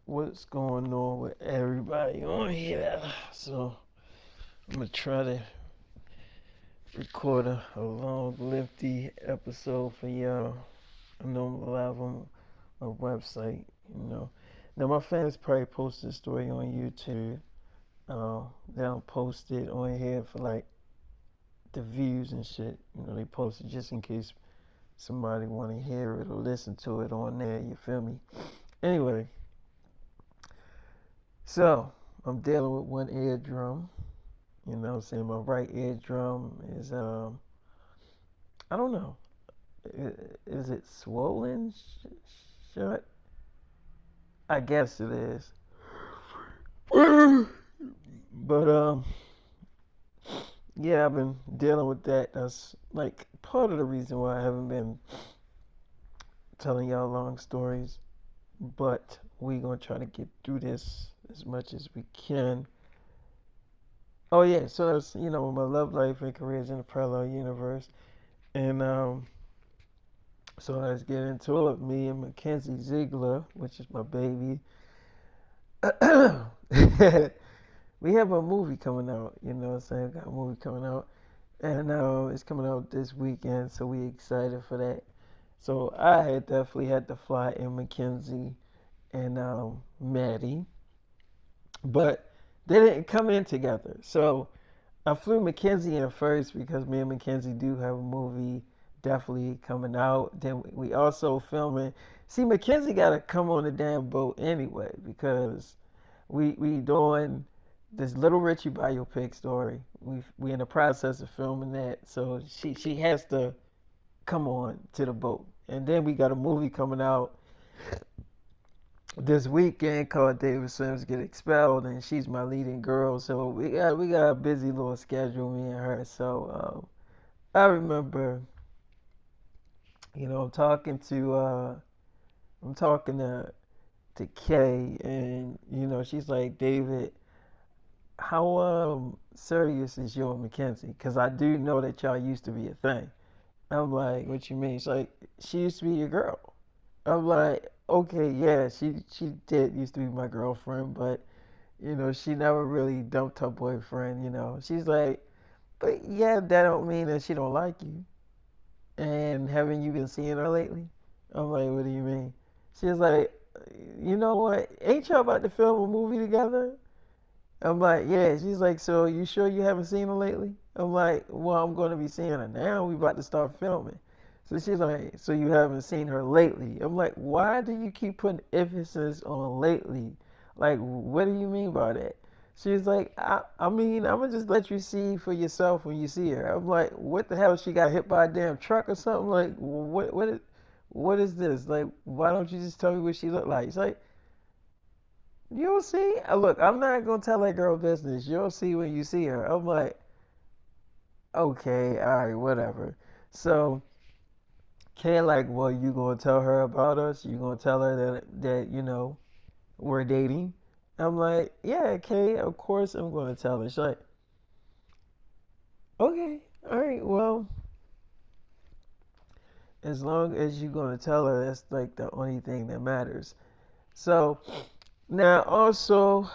what's going on with everybody on here. So I'm gonna try to record a long, lengthy episode for y'all. I know I'm live on my website. Now my fans probably posted a story on YouTube. They don't post it on here for like the views and shit. They post it just in case somebody want to hear it or listen to it on there. You feel me? Anyway, so I'm dealing with one eardrum. You know what I'm saying? My right eardrum is, I don't know. Is it swollen shut? I guess it is. But, yeah, I've been dealing with that. That's like part of the reason why I haven't been telling y'all long stories. But we gonna try to get through this as much as we can. Oh yeah, so that's my love life and career is in a parallel universe, and so let's get into it. Me and Mackenzie Ziegler, which is my baby, we have a movie coming out. You know what I'm saying? Got a movie coming out, and it's coming out this weekend, so we excited for that. So I had definitely had to fly in Mackenzie and Maddie, but they didn't come in together. So I flew Mackenzie in first because me and Mackenzie do have a movie definitely coming out. Then we also filming. See, Mackenzie got to come on the damn boat anyway because we doing this Little Richie biopic story. We in the process of filming that, so she has to come on to the boat. And then we got a movie coming out this weekend called David Sims Get Expelled, and she's my leading girl. So we got a busy little schedule, me and her. So I remember, I'm talking to Kay, and she's like, David, how serious is you and Mackenzie? Because I do know that y'all used to be a thing. I'm like, what you mean? She's like, she used to be your girl. I'm like, okay, yeah, she did used to be my girlfriend, but she never really dumped her boyfriend. She's like, but yeah, that don't mean that she don't like you. And haven't you been seeing her lately? I'm like, what do you mean? She's like, you know what? Ain't y'all about to film a movie together? I'm like, yeah. She's like, so you sure you haven't seen her lately? I'm like, well, I'm going to be seeing her now. We about to start filming. So she's like, so you haven't seen her lately? I'm like, why do you keep putting emphasis on lately? Like, what do you mean by that? She's like, I mean, I'm gonna just let you see for yourself when you see her. I'm like, what the hell? She got hit by a damn truck or something? Like, what is this? Like, why don't you just tell me what she looked like? It's like, you'll see. Look, I'm not gonna tell that girl business. You'll see when you see her. I'm like, okay, all right, whatever. So Kay like, well, you gonna tell her about us? You gonna tell her that we're dating? I'm like, yeah, Kay, of course I'm gonna tell her. She's like, okay, all right, well, as long as you're gonna tell her, that's like the only thing that matters. So now also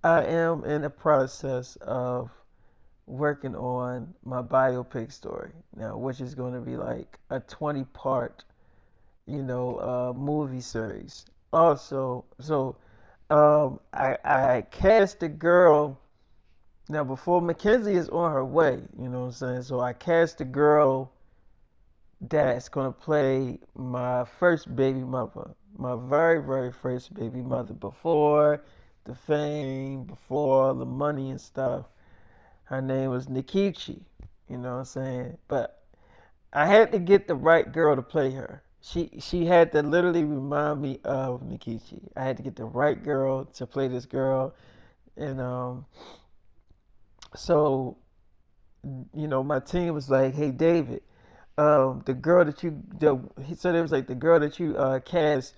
I am in the process of working on my biopic story now, which is going to be like a 20-part, movie series. Also, so I cast a girl now before Mackenzie is on her way. You know what I'm saying? So I cast a girl that's gonna play my first baby mother, my very very first baby mother before the fame, before the money and stuff. Her name was Nikichi. You know what I'm saying? But I had to get the right girl to play her. She had to literally remind me of Nikichi. I had to get the right girl to play this girl, and so my team was like, "Hey, David, the girl that he said it was like the girl that you cast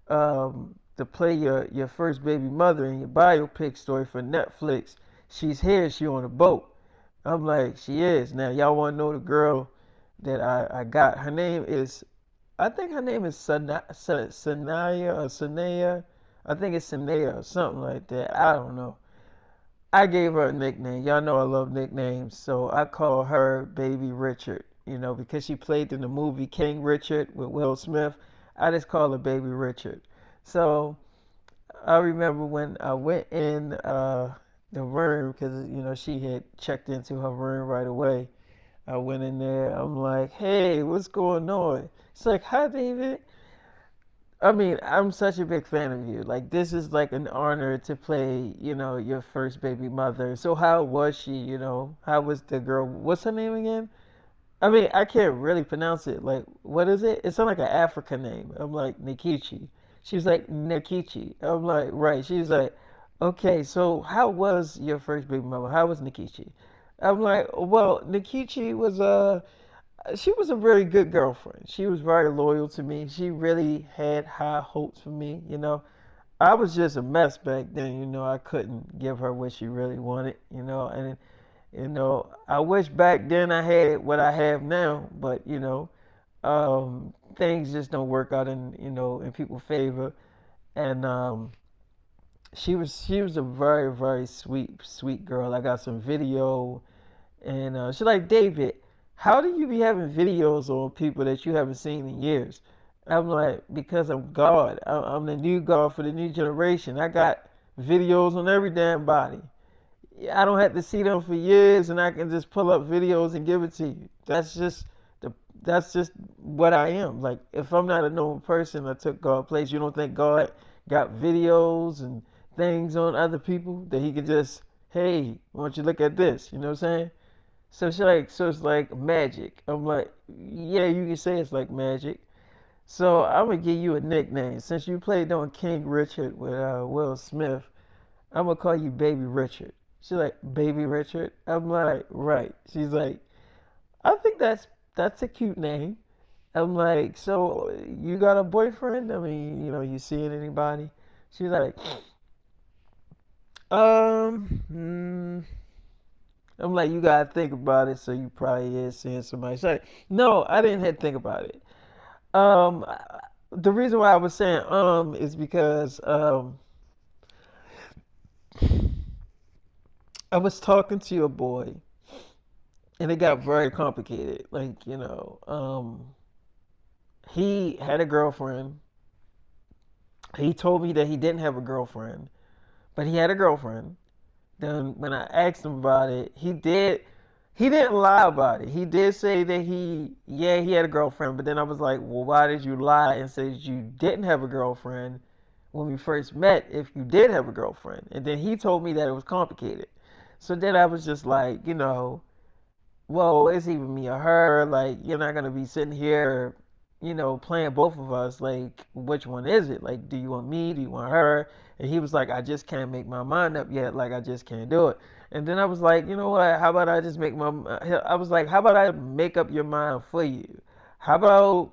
to play your first baby mother in your biopic story for Netflix. She's here. She on a boat." I'm like, she is. Now y'all want to know the girl that I got? Her name is, I think her name is Sanaya or Sanaya. I think it's Sanea or something like that. I don't know. I gave her a nickname. Y'all know I love nicknames, so I call her Baby Richard. Because she played in the movie King Richard with Will Smith. I just call her Baby Richard. So I remember when I went in the room because she had checked into her room right away. I went in there. I'm like, "Hey, what's going on?" It's like, "Hi, David." I mean, I'm such a big fan of you. Like, this is like an honor to play, your first baby mother. So, how was she? How was the girl? What's her name again? I mean, I can't really pronounce it. Like, what is it? It sounds like an African name. I'm like, Nikichi. She's like, Nikichi. I'm like, right. She's like, okay, so how was your first baby mother? How was Nikichi? I'm like, well, Nikichi was she was a very good girlfriend. She was very loyal to me. She really had high hopes for me. I was just a mess back then. I couldn't give her what she really wanted. And I wish back then I had what I have now, but things just don't work out in people's favor. And she was a very very sweet girl. I got some video, and she's like, David, how do you be having videos on people that you haven't seen in years? I'm like, because I'm God. I'm the new God for the new generation. I got videos on every damn body. I don't have to see them for years, and I can just pull up videos and give it to you. The that's just what I am. Like, if I'm not a normal person, I took God's place. You don't think God got videos and things on other people that He could just, hey, why don't you look at this? You know what I'm saying? So it's like magic. I'm like, yeah, you can say it's like magic. So I'm gonna give you a nickname. Since you played on King Richard with Will Smith, I'm gonna call you Baby Richard. She's like, Baby Richard. I'm like, right. She's like, I think that's a cute name. I'm like, so you got a boyfriend? I mean, you seeing anybody? She's like, hmm. I'm like, you gotta think about it. So you probably is seeing somebody. She's like, no, I didn't have to think about it. Um, the reason why I was saying is because I was talking to a boy and it got very complicated. Like, he had a girlfriend. He told me that he didn't have a girlfriend, but he had a girlfriend. Then when I asked him about it, he didn't lie about it. He did say that yeah, he had a girlfriend, but then I was like, well, why did you lie and say that you didn't have a girlfriend when we first met if you did have a girlfriend? And then he told me that it was complicated. So then I was just like, well, it's either me or her. Like, you're not gonna be sitting here, playing both of us. Like, which one is it? Like, do you want me? Do you want her? And he was like, I just can't make my mind up yet. Like, I just can't do it. And then I was like, you know what? How about I just make my? I was like, how about I make up your mind for you? How about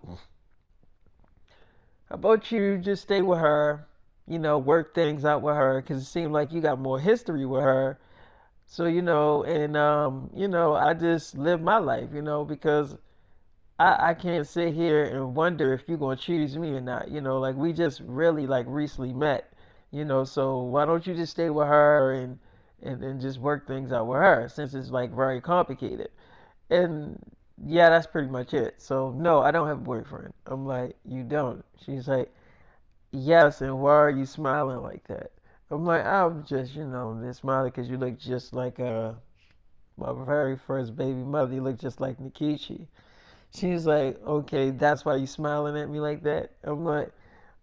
how about you just stay with her? Work things out with her because it seemed like you got more history with her. So, and I just live my life, because I can't sit here and wonder if you're gonna choose me or not. Like, we just really like recently met. So why don't you just stay with her and just work things out with her since it's like very complicated. And yeah, that's pretty much it. So no, I don't have a boyfriend. I'm like, you don't. She's like, yes, and why are you smiling like that? I'm like, I'm just, just smiling because you look just like my very first baby mother. You look just like Nikichi. She's like, okay, that's why you smiling at me like that. I'm like,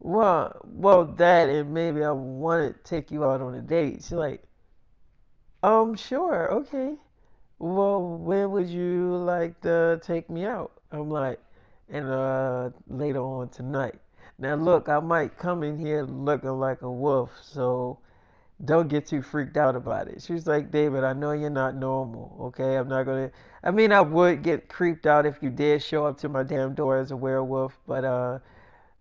well, that and maybe I want to take you out on a date. She's like, sure, okay. Well, when would you like to take me out? I'm like, and later on tonight. Now look, I might come in here looking like a wolf, so don't get too freaked out about it. She's like, David, I know you're not normal, okay? I'm not gonna. I mean, I would get creeped out if you did show up to my damn door as a werewolf, but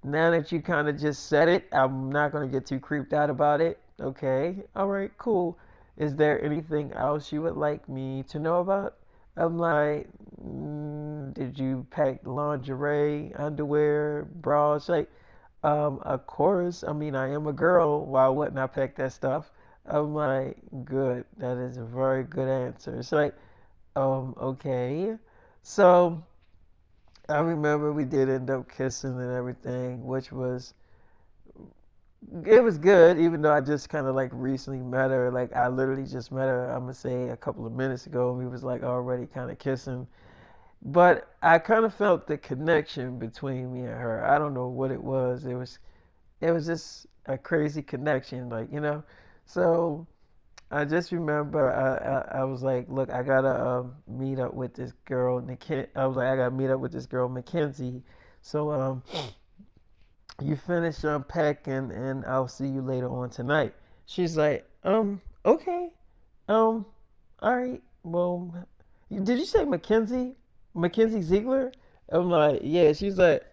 now that you kind of just said it, I'm not gonna get too creeped out about it. Okay, all right, cool. Is there anything else you would like me to know about? I'm like, did you pack lingerie, underwear, bras? Like, Of course, I mean, I am a girl. Why wouldn't I pack that stuff? I'm like, good. That is a very good answer. It's like, okay. So I remember we did end up kissing and everything, which was it was good, even though I just kind of like recently met her. Like I literally just met her, I'm gonna say a couple of minutes ago, and we was like already kind of kissing. But I kind of felt the connection between me and her. I don't know what it was. It was just a crazy connection, like So I just remember I was like, look, I gotta meet up with this girl. I was like, I gotta meet up with this girl, Mackenzie. So you finish unpacking, and I'll see you later on tonight. She's like, okay, um, all right. Well, did you say Mackenzie? Mackenzie Ziegler? I'm like, yeah. She's like,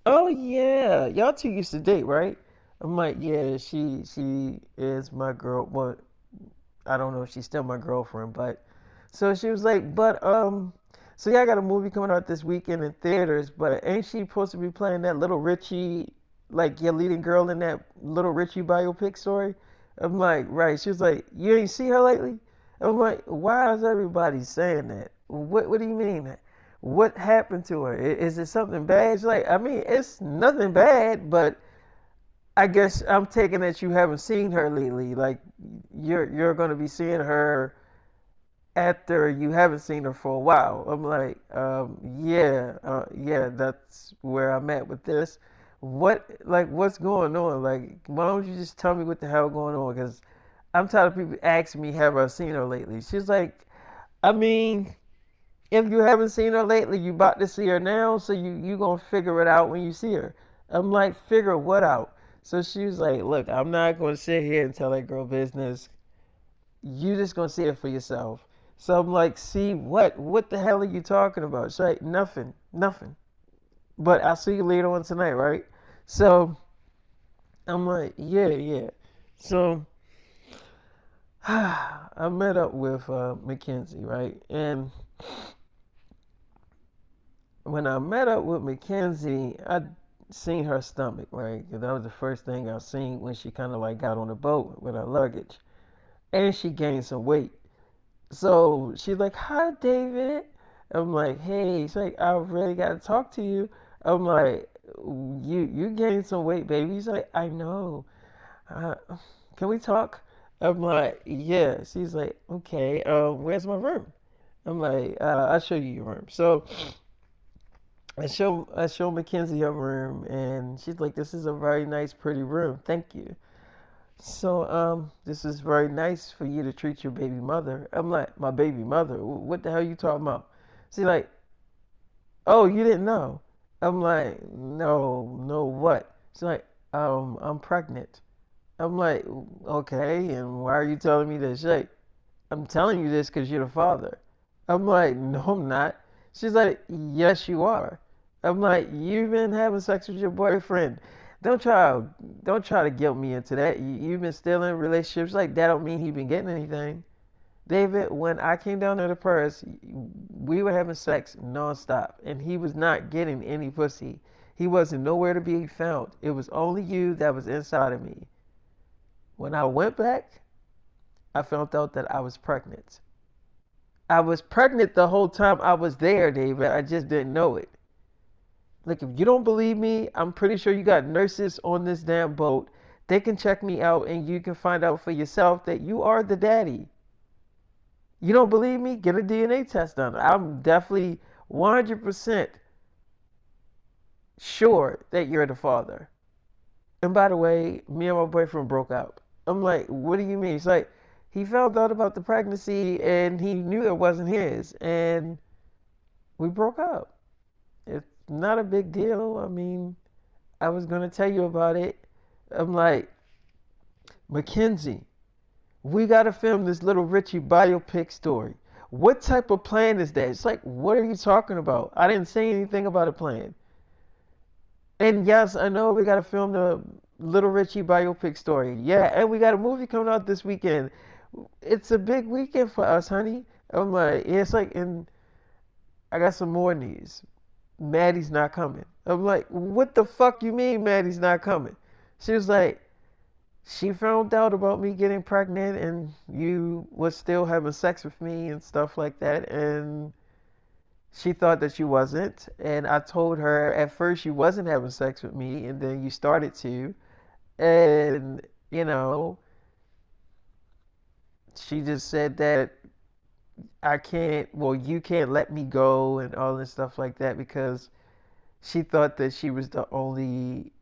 oh yeah, y'all two used to date, right? I'm like, yeah, she is my girl. Well, I don't know if she's still my girlfriend, but so she was like, but so yeah, I got a movie coming out this weekend in theaters, but ain't she supposed to be playing that little Richie, like your leading girl in that little Richie biopic story? I'm like, right. She was like, you ain't see her lately? I'm like, why is everybody saying that? What do you mean? What happened to her? Is it something bad? She's like, I mean, it's nothing bad, but I guess I'm taking that you haven't seen her lately. Like you're gonna be seeing her after you haven't seen her for a while. I'm like, yeah, yeah, that's where I'm at with this. What's going on? Like, why don't you just tell me what the hell going on? Because I'm tired of people asking me, have I seen her lately? She's like, I mean, if you haven't seen her lately, you about to see her now, so you gonna figure it out when you see her. I'm like, figure what out? So she was like, look, I'm not gonna sit here and tell that girl business. You just gonna see it for yourself. So I'm like, see what? What the hell are you talking about? She's like, nothing, nothing. But I'll see you later on tonight, right? So I'm like, yeah, yeah. So I met up with Mackenzie, right? And when I met up with Mackenzie, I seen her stomach, right? 'Cause that was the first thing I seen when she kind of like got on the boat with her luggage, and she gained some weight. So she's like, "Hi, David." I'm like, "Hey." She's like, "I really got to talk to you." I'm like, "You gained some weight, baby." She's like, "I know. Uh, can we talk?" I'm like, "Yeah." She's like, "Okay. Where's my room?" I'm like, "I'll show you your room." So I show Mackenzie her room, and she's like, "This is a very nice, pretty room. Thank you." So, this is very nice for you to treat your baby mother. I'm like, my baby mother? What the hell you talking about? She's like, oh, you didn't know? I'm like, no, no, what? She's like, I'm pregnant. I'm like, okay, and why are you telling me this? She's like, I'm telling you this because you're the father. I'm like, no, I'm not. She's like, yes, you are. I'm like, you've been having sex with your boyfriend. Don't try, don't try to guilt me into that. You've been still in relationships like that. Don't mean he been getting anything. David, when I came down to the Paris, we were having sex nonstop, and he was not getting any pussy. He wasn't nowhere to be found. It was only you that was inside of me. When I went back, I found out that I was pregnant. I was pregnant the whole time I was there, David. I just didn't know it. Like, if you don't believe me, I'm pretty sure you got nurses on this damn boat. They can check me out and you can find out for yourself that you are the daddy. You don't believe me? Get a DNA test done. I'm definitely 100% sure that you're the father. And by the way, me and my boyfriend broke up. I'm like, what do you mean? It's like, he found out about the pregnancy and he knew it wasn't his. And we broke up. It's not a big deal. I mean, I was going to tell you about it. I'm like, Mackenzie, we got to film this little Richie biopic story. What type of plan is that? It's like, what are you talking about? I didn't say anything about a plan. And yes, I know we got to film the Little Richie biopic story. Yeah, and we got a movie coming out this weekend. It's a big weekend for us, honey. I'm like, yeah, it's like, and I got some more news. Maddie's not coming. I'm like, what the fuck you mean Maddie's not coming? She was like, she found out about me getting pregnant and you was still having sex with me and stuff like that. And she thought that you wasn't. And I told her at first you wasn't having sex with me and then you started to. And, you know, she just said that I can't, well, you can't let me go and all this stuff like that because she thought that she was the only,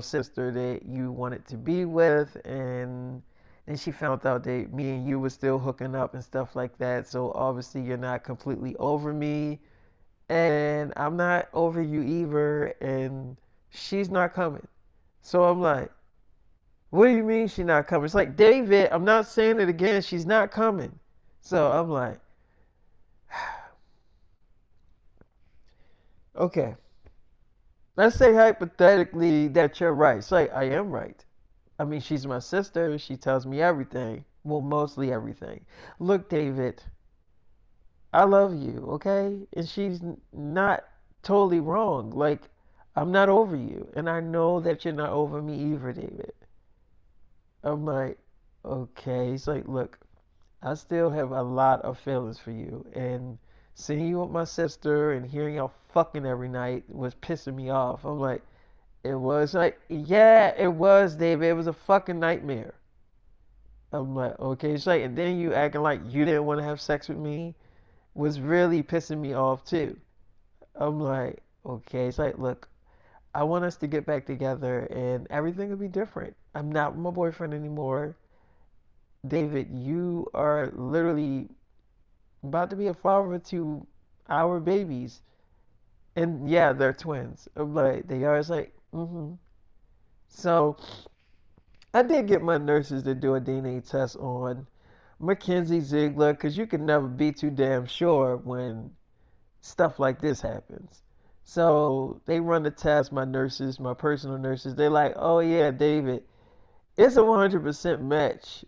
sister that you wanted to be with. And then she found out that me and you were still hooking up and stuff like that. So obviously you're not completely over me. And I'm not over you either. And she's not coming. So I'm like, what do you mean she's not coming? It's like, David, I'm not saying it again. She's not coming. So I'm like, okay. Let's say hypothetically that you're right. It's like, I am right. I mean, she's my sister. She tells me everything. Well, mostly everything. Look, David, I love you, okay? And she's not totally wrong. Like, I'm not over you. And I know that you're not over me either, David. I'm like, okay. He's like, look, I still have a lot of feelings for you. And seeing you with my sister and hearing y'all fucking every night was pissing me off. I'm like, it was like, yeah, it was, David. It was a fucking nightmare. I'm like, okay. It's like, and then you acting like you didn't want to have sex with me was really pissing me off too. I'm like, okay. It's like, look, I want us to get back together and everything will be different. I'm not my boyfriend anymore. David, you are literally about to be a father to our babies. And yeah, they're twins. I'm like, they are. It's like, mm-hmm. So I did get my nurses to do a DNA test on Mackenzie Ziegler because you can never be too damn sure when stuff like this happens. So they run the test, my nurses, my personal nurses. They're like, oh yeah, David, it's a 100% match.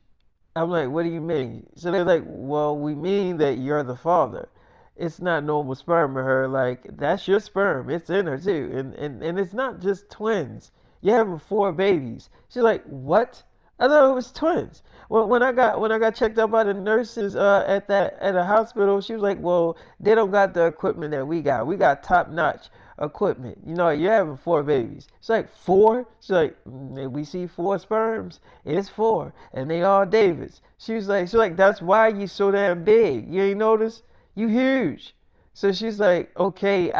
I'm like, what do you mean? So they're like, well, we mean that you're the father. It's not normal sperm in her. Like, that's your sperm. It's in her too. And it's not just twins. You're having four babies. She's like, what? I thought it was twins. Well, when I got checked out by the nurses at a hospital, she was like, well, they don't got the equipment that we got. We got top notch equipment. You're having four babies. It's like four. She's like, we see four sperms. It's four, and they all Davids. She's like, that's why you so damn big. You ain't notice? You huge. So she's like, okay,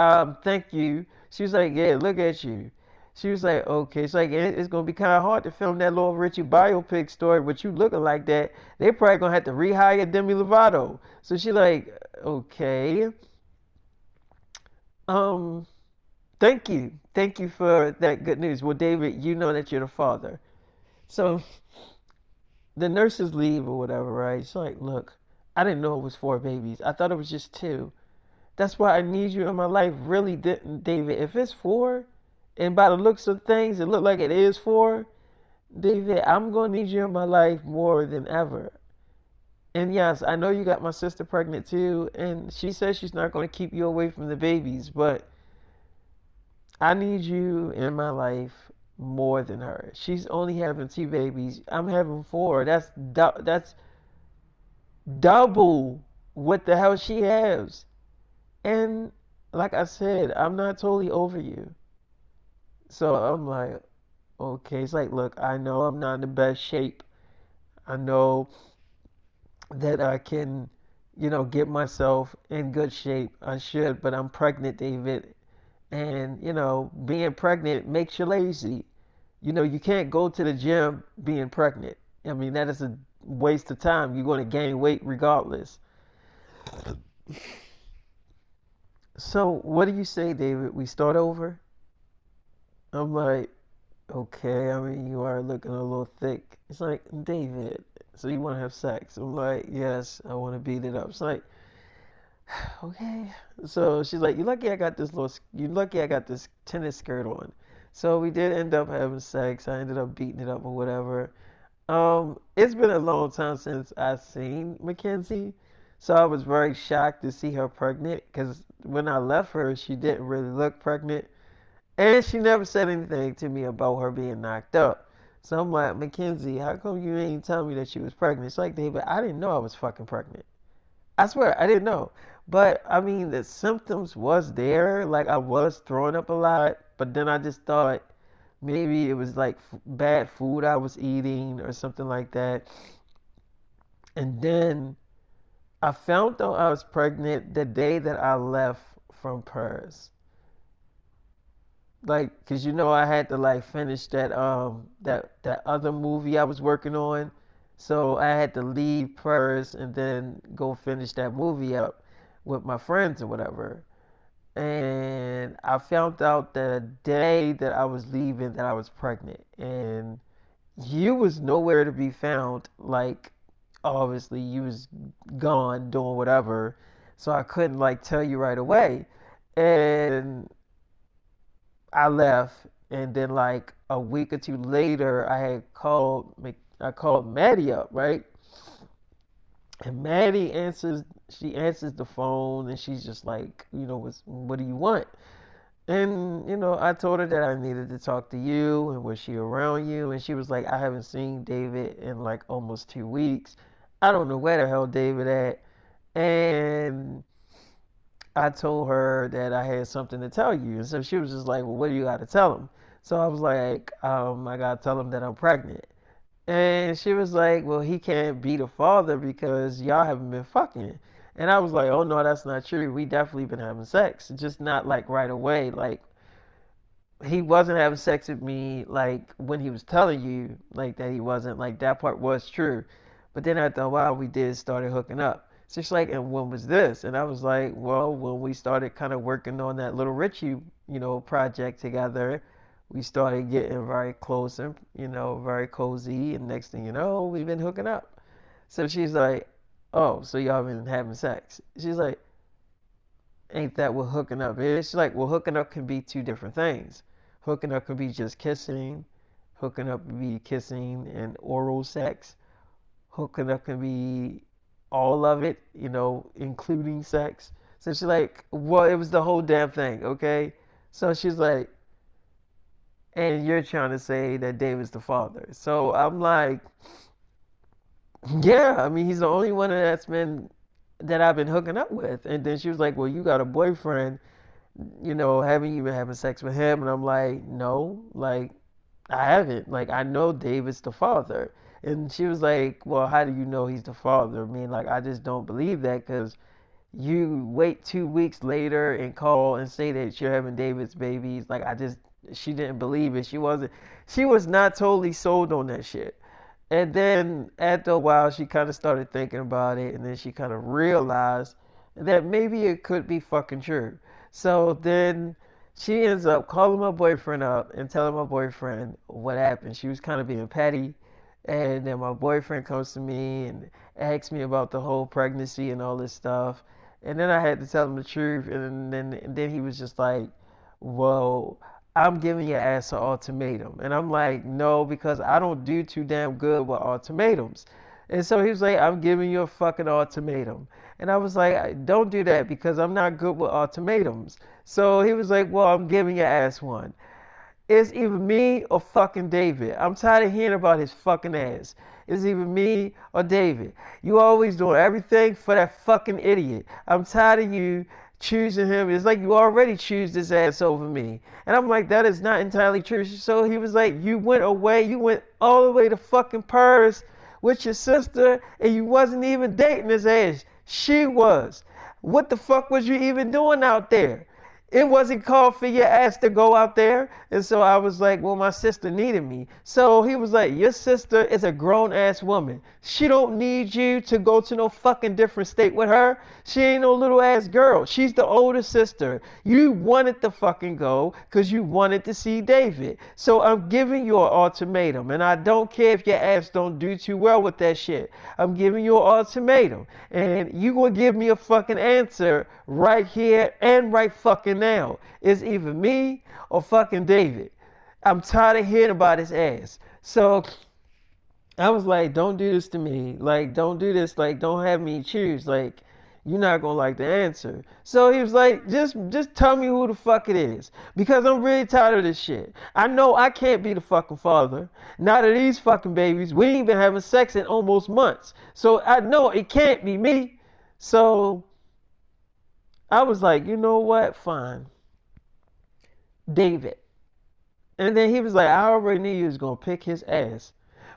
thank you. She was like, yeah, look at you. She was like, okay. It's like, it's gonna be kind of hard to film that little Richie biopic story with you looking like that. They probably gonna have to rehire Demi Lovato. So she like, okay, um, thank you for that good news. Well, David, you know that you're the father. So the nurses leave or whatever, right? She's like, look, I didn't know it was four babies. I thought it was just two. That's why I need you in my life. Really didn't, David. If it's four, and by the looks of things, it look like it is four, David, I'm gonna need you in my life more than ever. And yes, I know you got my sister pregnant too, and she says she's not gonna keep you away from the babies, but I need you in my life more than her. She's only having two babies. I'm having four. That's double what the hell she has. And like I said, I'm not totally over you. So I'm like, okay. It's like, look, I know I'm not in the best shape. I know that I can, get myself in good shape. I should, but I'm pregnant, David. And, being pregnant makes you lazy. You can't go to the gym being pregnant. I mean, that is a waste of time. You're going to gain weight regardless. So, what do you say, David? We start over? I'm like, okay, I mean, you are looking a little thick. It's like, David, so you want to have sex? I'm like, yes, I want to beat it up. It's like, okay. So she's like, you lucky I got this tennis skirt on. So we did end up having sex. I ended up beating it up or whatever. It's been a long time since I seen Mackenzie. So I was very shocked to see her pregnant because when I left her, she didn't really look pregnant. And she never said anything to me about her being knocked up. So I'm like, Mackenzie, how come you ain't tell me that she was pregnant? It's like, David, I didn't know I was fucking pregnant. I swear, I didn't know. But I mean, the symptoms was there. Like I was throwing up a lot, but then I just thought maybe it was like bad food I was eating or something like that. And then I found out I was pregnant the day that I left from Paris. Like, cause I had to like finish that other movie I was working on. So I had to leave Paris and then go finish that movie up with my friends or whatever. And I found out the day that I was leaving that I was pregnant. And you was nowhere to be found. Like, obviously you was gone doing whatever. So I couldn't like tell you right away. And I left, and then like a week or two later, I called Maddie up, right? And Maddie answers. She answers the phone, and she's just like, what do you want? And I told her that I needed to talk to you, and was she around you? And she was like, I haven't seen David in like almost 2 weeks. I don't know where the hell David at. And I told her that I had something to tell you. And so she was just like, well, what do you got to tell him? So I was like, I got to tell him that I'm pregnant. And she was like, well, he can't be the father because y'all haven't been fucking. And I was like, oh, no, that's not true. We definitely been having sex. Just not like right away. Like, he wasn't having sex with me like when he was telling you like that he wasn't. Like, that part was true. But then after a while, we did started hooking up. So she's like, and when was this? And I was like, well, when we started kind of working on that Little Richie, project together, we started getting very close and, very cozy. And next thing you know, we've been hooking up. So she's like, oh, so y'all been having sex? She's like, ain't that what hooking up is? She's like, well, hooking up can be two different things. Hooking up can be just kissing. Hooking up can be kissing and oral sex. Hooking up can be all of it, including sex. So she's like, well, it was the whole damn thing, okay? So she's like, and you're trying to say that David's the father. So I'm like, yeah, I mean, he's the only one that I've been hooking up with. And then she was like, well, you got a boyfriend, haven't you been having sex with him? And I'm like, no, like, I haven't. Like, I know David's the father. And she was like, well, how do you know he's the father? I mean, like, I just don't believe that because you wait 2 weeks later and call and say that you're having David's babies. Like, she didn't believe it. She was not totally sold on that shit. And then after a while, she kind of started thinking about it, and then she kind of realized that maybe it could be fucking true. So then she ends up calling my boyfriend up and telling my boyfriend what happened. She was kind of being petty, and then my boyfriend comes to me and asks me about the whole pregnancy and all this stuff. And then I had to tell him the truth, and then he was just like, "Well, I'm giving your ass an ultimatum." And I'm like, no, because I don't do too damn good with ultimatums. And so he was like, I'm giving you a fucking ultimatum. And I was like, don't do that because I'm not good with ultimatums. So he was like, well, I'm giving your ass one. It's either me or fucking David. I'm tired of hearing about his fucking ass. It's either me or David. You always doing everything for that fucking idiot. I'm tired of you choosing him. It's like you already choose this ass over me. And I'm like, that is not entirely true. So he was like, you went away. You went all the way to fucking Paris with your sister and you wasn't even dating his ass. She was. What the fuck was you even doing out there? It wasn't called for your ass to go out there. And so I was like, well, my sister needed me. So he was like, your sister is a grown ass woman. She don't need you to go to no fucking different state with her. She ain't no little ass girl. She's the older sister. You wanted to fucking go because you wanted to see David. So I'm giving you an ultimatum. And I don't care if your ass don't do too well with that shit. I'm giving you an ultimatum. And you gonna give me a fucking answer right here and right fucking now. It's either me or fucking David. I'm tired of hearing about his ass. So I was like, don't do this to me. Like, don't do this. Like, don't have me choose. Like, you're not gonna like the answer. So he was like, just tell me who the fuck it is. Because I'm really tired of this shit. I know I can't be the fucking father. Not of these fucking babies. We ain't been having sex in almost months. So I know it can't be me. So I was like, you know what? Fine. David. And then he was like, I already knew you was gonna pick his ass.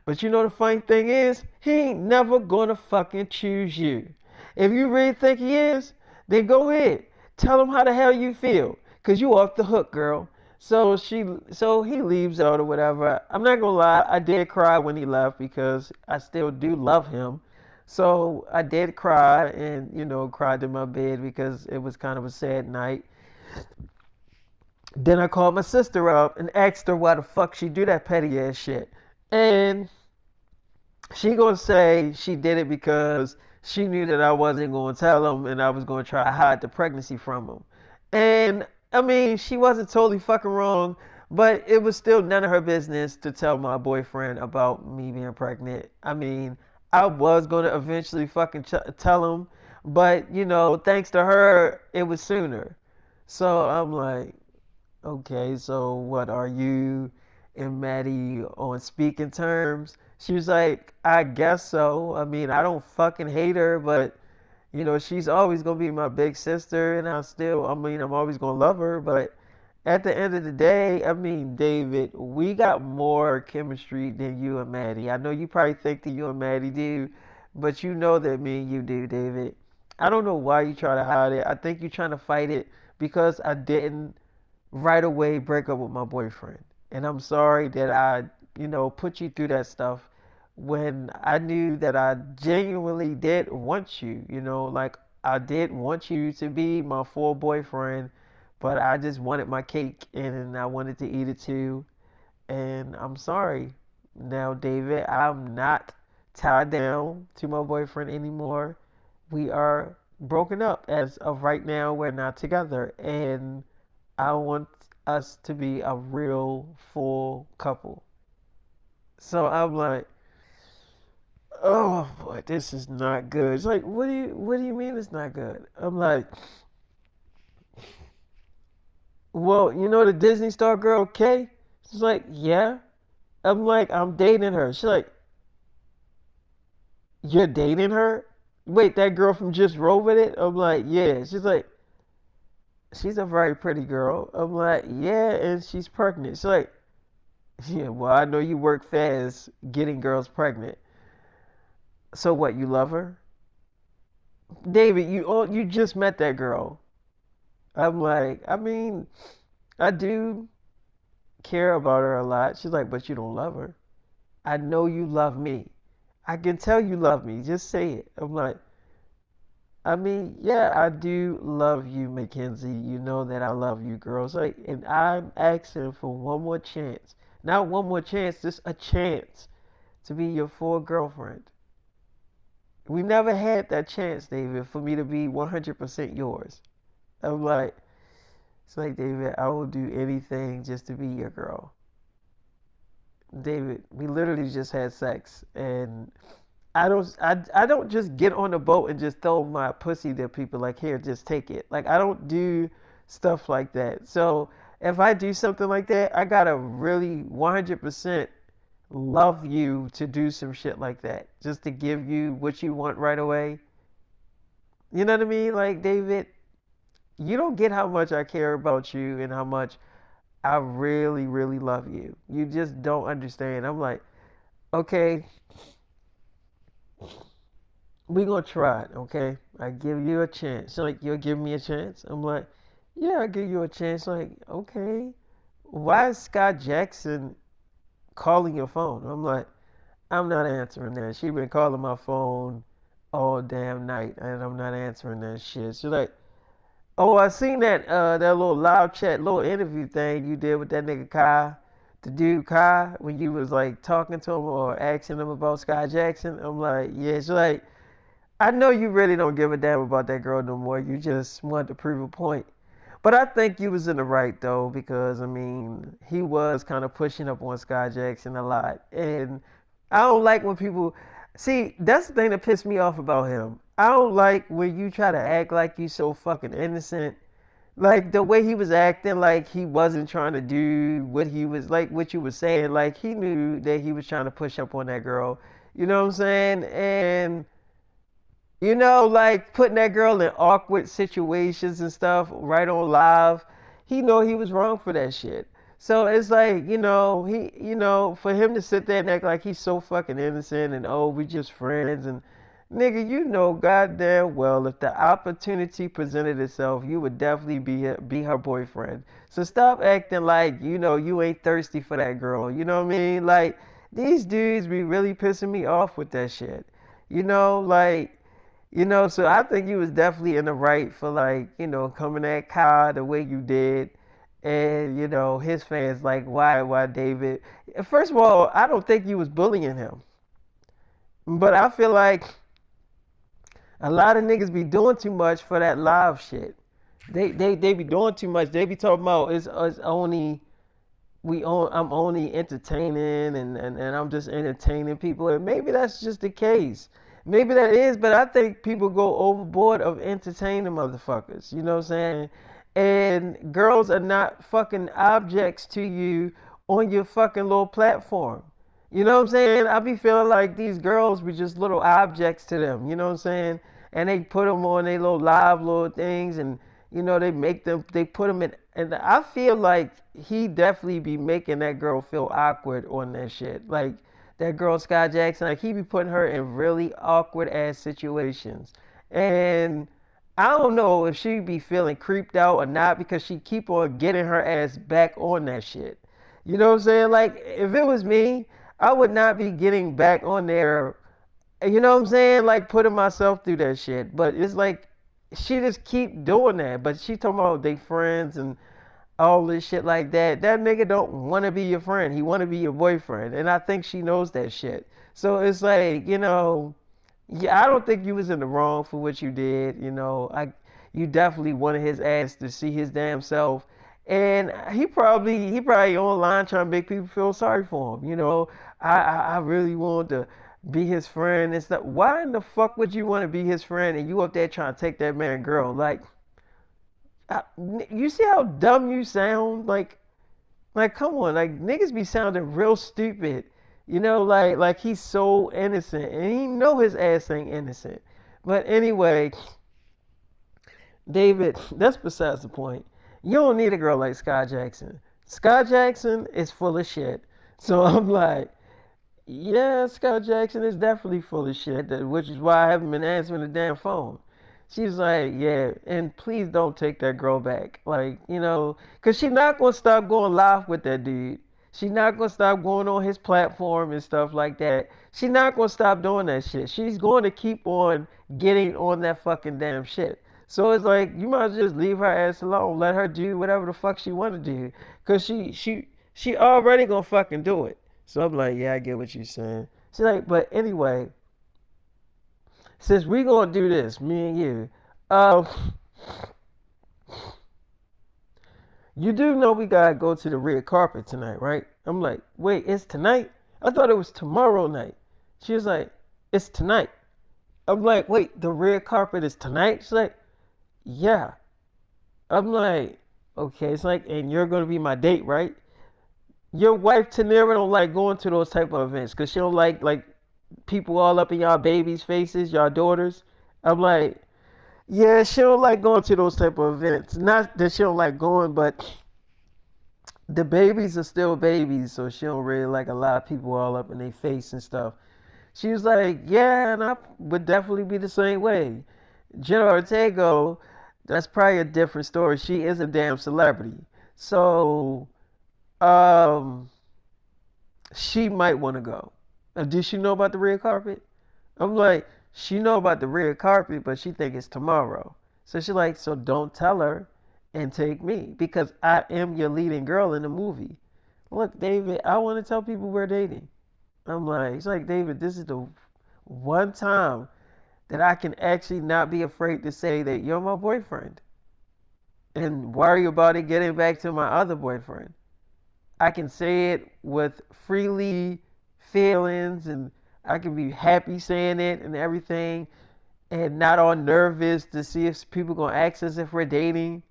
But you know the funny thing is, he ain't never gonna fucking choose you. If you really think he is, then go ahead. Tell him how the hell you feel. Cause you off the hook, girl. So he leaves out or whatever. I'm not gonna lie, I did cry when he left because I still do love him. So I did cry and, cried in my bed because it was kind of a sad night. Then I called my sister up and asked her why the fuck she do that petty ass shit. And she gonna say she did it because she knew that I wasn't gonna tell him and I was gonna try to hide the pregnancy from him. And I mean, she wasn't totally fucking wrong, but it was still none of her business to tell my boyfriend about me being pregnant. I mean, I was gonna eventually fucking tell him, but thanks to her, it was sooner. So I'm like, okay, so what are you and Maddie on speaking terms? She was like, I guess so. I mean, I don't fucking hate her, but she's always gonna be my big sister, and I'm always gonna love her. But at the end of the day, I mean, David, we got more chemistry than you and Maddie. I know you probably think that you and Maddie do, but you know that me and you do, David. I don't know why you try to hide it. I think you're trying to fight it because I didn't right away break up with my boyfriend. And I'm sorry that I, put you through that stuff when I knew that I genuinely did want you, like I did want you to be my full boyfriend, but I just wanted my cake and I wanted to eat it too. And I'm sorry. Now, David, I'm not tied down to my boyfriend anymore. We are broken up as of right now. We're not together. And I want us to be a real full couple. So I'm like, oh boy, this is not good. It's like, what do you mean it's not good? I'm like, well, the Disney star girl, Kay? She's like, yeah. I'm like, I'm dating her. She's like, you're dating her? Wait, that girl from Just Roll With It? I'm like, yeah. She's like, she's a very pretty girl. I'm like, yeah, and she's pregnant. She's like, yeah, well, I know you work fast getting girls pregnant. So what, you love her? David, you just met that girl. I'm like, I mean, I do care about her a lot. She's like, but you don't love her. I know you love me. I can tell you love me. Just say it. I'm like, I mean, yeah, I do love you, Mackenzie. You know that I love you, girls. Like, and I'm asking for one more chance. Not one more chance, just a chance to be your full girlfriend. We never had that chance, David, for me to be 100% yours. I'm like, it's like, David, I will do anything just to be your girl. David, we literally just had sex, and I don't just get on the boat and just throw my pussy to people like, here, just take it. Like, I don't do stuff like that. So if I do something like that, I gotta really 100% love you to do some shit like that, just to give you what you want right away. You know what I mean? Like, David, you don't get how much I care about you and how much I really, really love you. You just don't understand. I'm like, okay, we gonna try it, okay? I give you a chance. So, like, you'll give me a chance? I'm like, yeah, I give you a chance. Like, okay. Why is Scott Jackson calling your phone? I'm like, I'm not answering that. She been calling my phone all damn night and I'm not answering that shit. She's like, oh, I seen that little live chat, little interview thing you did with that nigga Kai, the dude Kai, when you was like talking to him or asking him about Scott Jackson. I'm like, yeah. She's like, I know you really don't give a damn about that girl no more. You just want to prove a point. But I think you was in the right though, because I mean, he was kind of pushing up on Scott Jackson a lot, and I don't like when people see. That's the thing that pissed me off about him. I don't like when you try to act like you so fucking innocent. Like the way he was acting, like he wasn't trying to do what he was like, what you were saying. Like he knew that he was trying to push up on that girl. You know what I'm saying? And like putting that girl in awkward situations and stuff right on live. He know he was wrong for that shit. So it's like, for him to sit there and act like he's so fucking innocent and oh, we just friends and nigga, you know goddamn well if the opportunity presented itself, you would definitely be her boyfriend. So stop acting like, you ain't thirsty for that girl. You know what I mean? Like these dudes be really pissing me off with that shit. Like so I think you was definitely in the right for like, coming at Kai the way you did. And, his fans like, why David? First of all, I don't think you was bullying him. But I feel like a lot of niggas be doing too much for that live shit. They be doing too much. They be talking about it's only I'm only entertaining and I'm just entertaining people. And maybe that's just the case. Maybe that is, but I think people go overboard of entertaining motherfuckers. You know what I'm saying? And girls are not fucking objects to you on your fucking little platform. You know what I'm saying? I be feeling like these girls be just little objects to them. You know what I'm saying? And they put them on their little live little things, and they put them in. And I feel like he definitely be making that girl feel awkward on that shit. Like that girl Sky Jackson, like he be putting her in really awkward ass situations. And I don't know if she be feeling creeped out or not because she keep on getting her ass back on that shit. You know what I'm saying? Like if it was me, I would not be getting back on there. You know what I'm saying? Like putting myself through that shit. But it's like she just keep doing that. But she talking about they friends and all this shit like that. That nigga don't want to be your friend. He want to be your boyfriend, and I think she knows that shit. So it's like, yeah, I don't think you was in the wrong for what you did. You definitely wanted his ass to see his damn self, and he probably online trying to make people feel sorry for him. I really wanted to be his friend and stuff. Why in the fuck would you want to be his friend and you up there trying to take that man girl? Like, I, you see how dumb you sound? Like, come on, like niggas be sounding real stupid. Like he's so innocent, and he know his ass ain't innocent. But anyway, David, that's besides the point. You don't need a girl like Sky Jackson. Sky Jackson is full of shit. So I'm like, yeah, Sky Jackson is definitely full of shit, which is why I haven't been answering the damn phone. She's like, yeah, and please don't take that girl back. Like, because she's not going to stop going live with that dude. She's not going to stop going on his platform and stuff like that. She's not going to stop doing that shit. She's going to keep on getting on that fucking damn shit. So it's like, you might as well just leave her ass alone. Let her do whatever the fuck she want to do. Because she already going to fucking do it. So I'm like, yeah, I get what you're saying. She's like, but anyway, since we gonna do this, me and you, you do know we gotta go to the red carpet tonight, right? I'm like, wait, it's tonight? I thought it was tomorrow night. She was like, it's tonight. I'm like, wait, the red carpet is tonight? She's like, yeah. I'm like, okay. It's like, and you're gonna be my date, right? Your wife Tanera don't like going to those type of events because she don't like people all up in y'all babies' faces, y'all daughters. I'm like, yeah, she don't like going to those type of events. Not that she don't like going, but the babies are still babies, so she don't really like a lot of people all up in their face and stuff. She was like, yeah, and I would definitely be the same way. Jenna Ortega, that's probably a different story. She is a damn celebrity. So, um, she might want to go. Did she know about the red carpet? I'm like, she know about the red carpet, but she think it's tomorrow. So she's like, so don't tell her and take me because I am your leading girl in the movie. Look, David, I want to tell people we're dating. I'm like, it's like, David, this is the one time that I can actually not be afraid to say that you're my boyfriend and worry about it getting back to my other boyfriend. I can say it with freely feelings and I can be happy saying it and everything. and not all nervous to see if people gonna ask us if we're dating.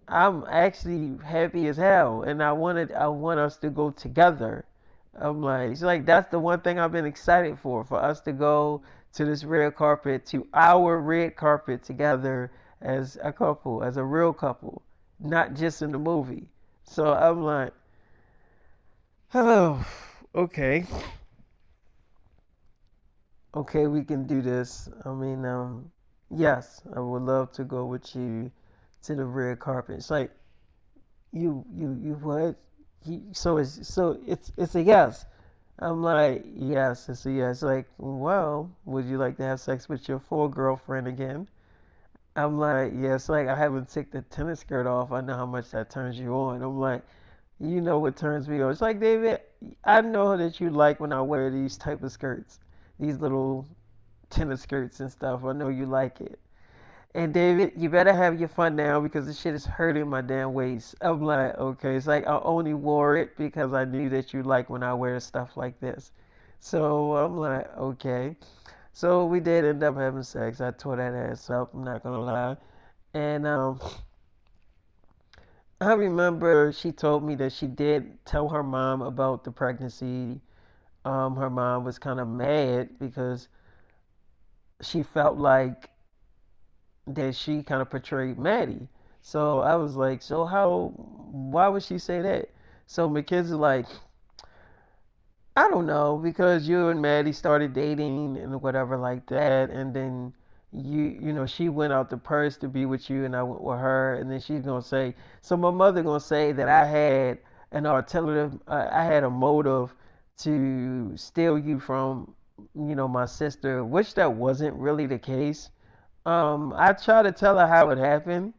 I'm actually happy as hell, and I want us to go together. I'm like, it's like that's the one thing I've been excited for us to go to this red carpet, to our red carpet together as a couple, as a real couple, not just in the movie. So I'm like, oh, okay, okay, we can do this. I mean, yes, I would love to go with you to the red carpet. It's like you what? So it's a yes. I'm like, yes, it's a yes. Like, well, would you like to have sex with your full girlfriend again? I'm like, yes, like I haven't took the tennis skirt off. I know how much that turns you on. I'm like, you know what turns me on. It's like, David, I know that you like when I wear these type of skirts, these little tennis skirts and stuff. I know you like it. And David, you better have your fun now because this shit is hurting my damn waist. I'm like, okay. It's like I only wore it because I knew that you like when I wear stuff like this. So I'm like, okay. So we did end up having sex. I tore that ass up. I'm not gonna lie. And I remember she told me that she did tell her mom about the pregnancy. Her mom was kind of mad because she felt like that she kind of portrayed Maddie. So I was like, so how? Why would she say that? So Mackenzie like, I don't know, because you and Maddie started dating and whatever like that, and then you know, she went out the purse to be with you, and I went with her, and then she's gonna say, so my mother gonna say that I had an alternative, I had a motive to steal you from, you know, my sister, which that wasn't really the case. I tried to tell her how it happened,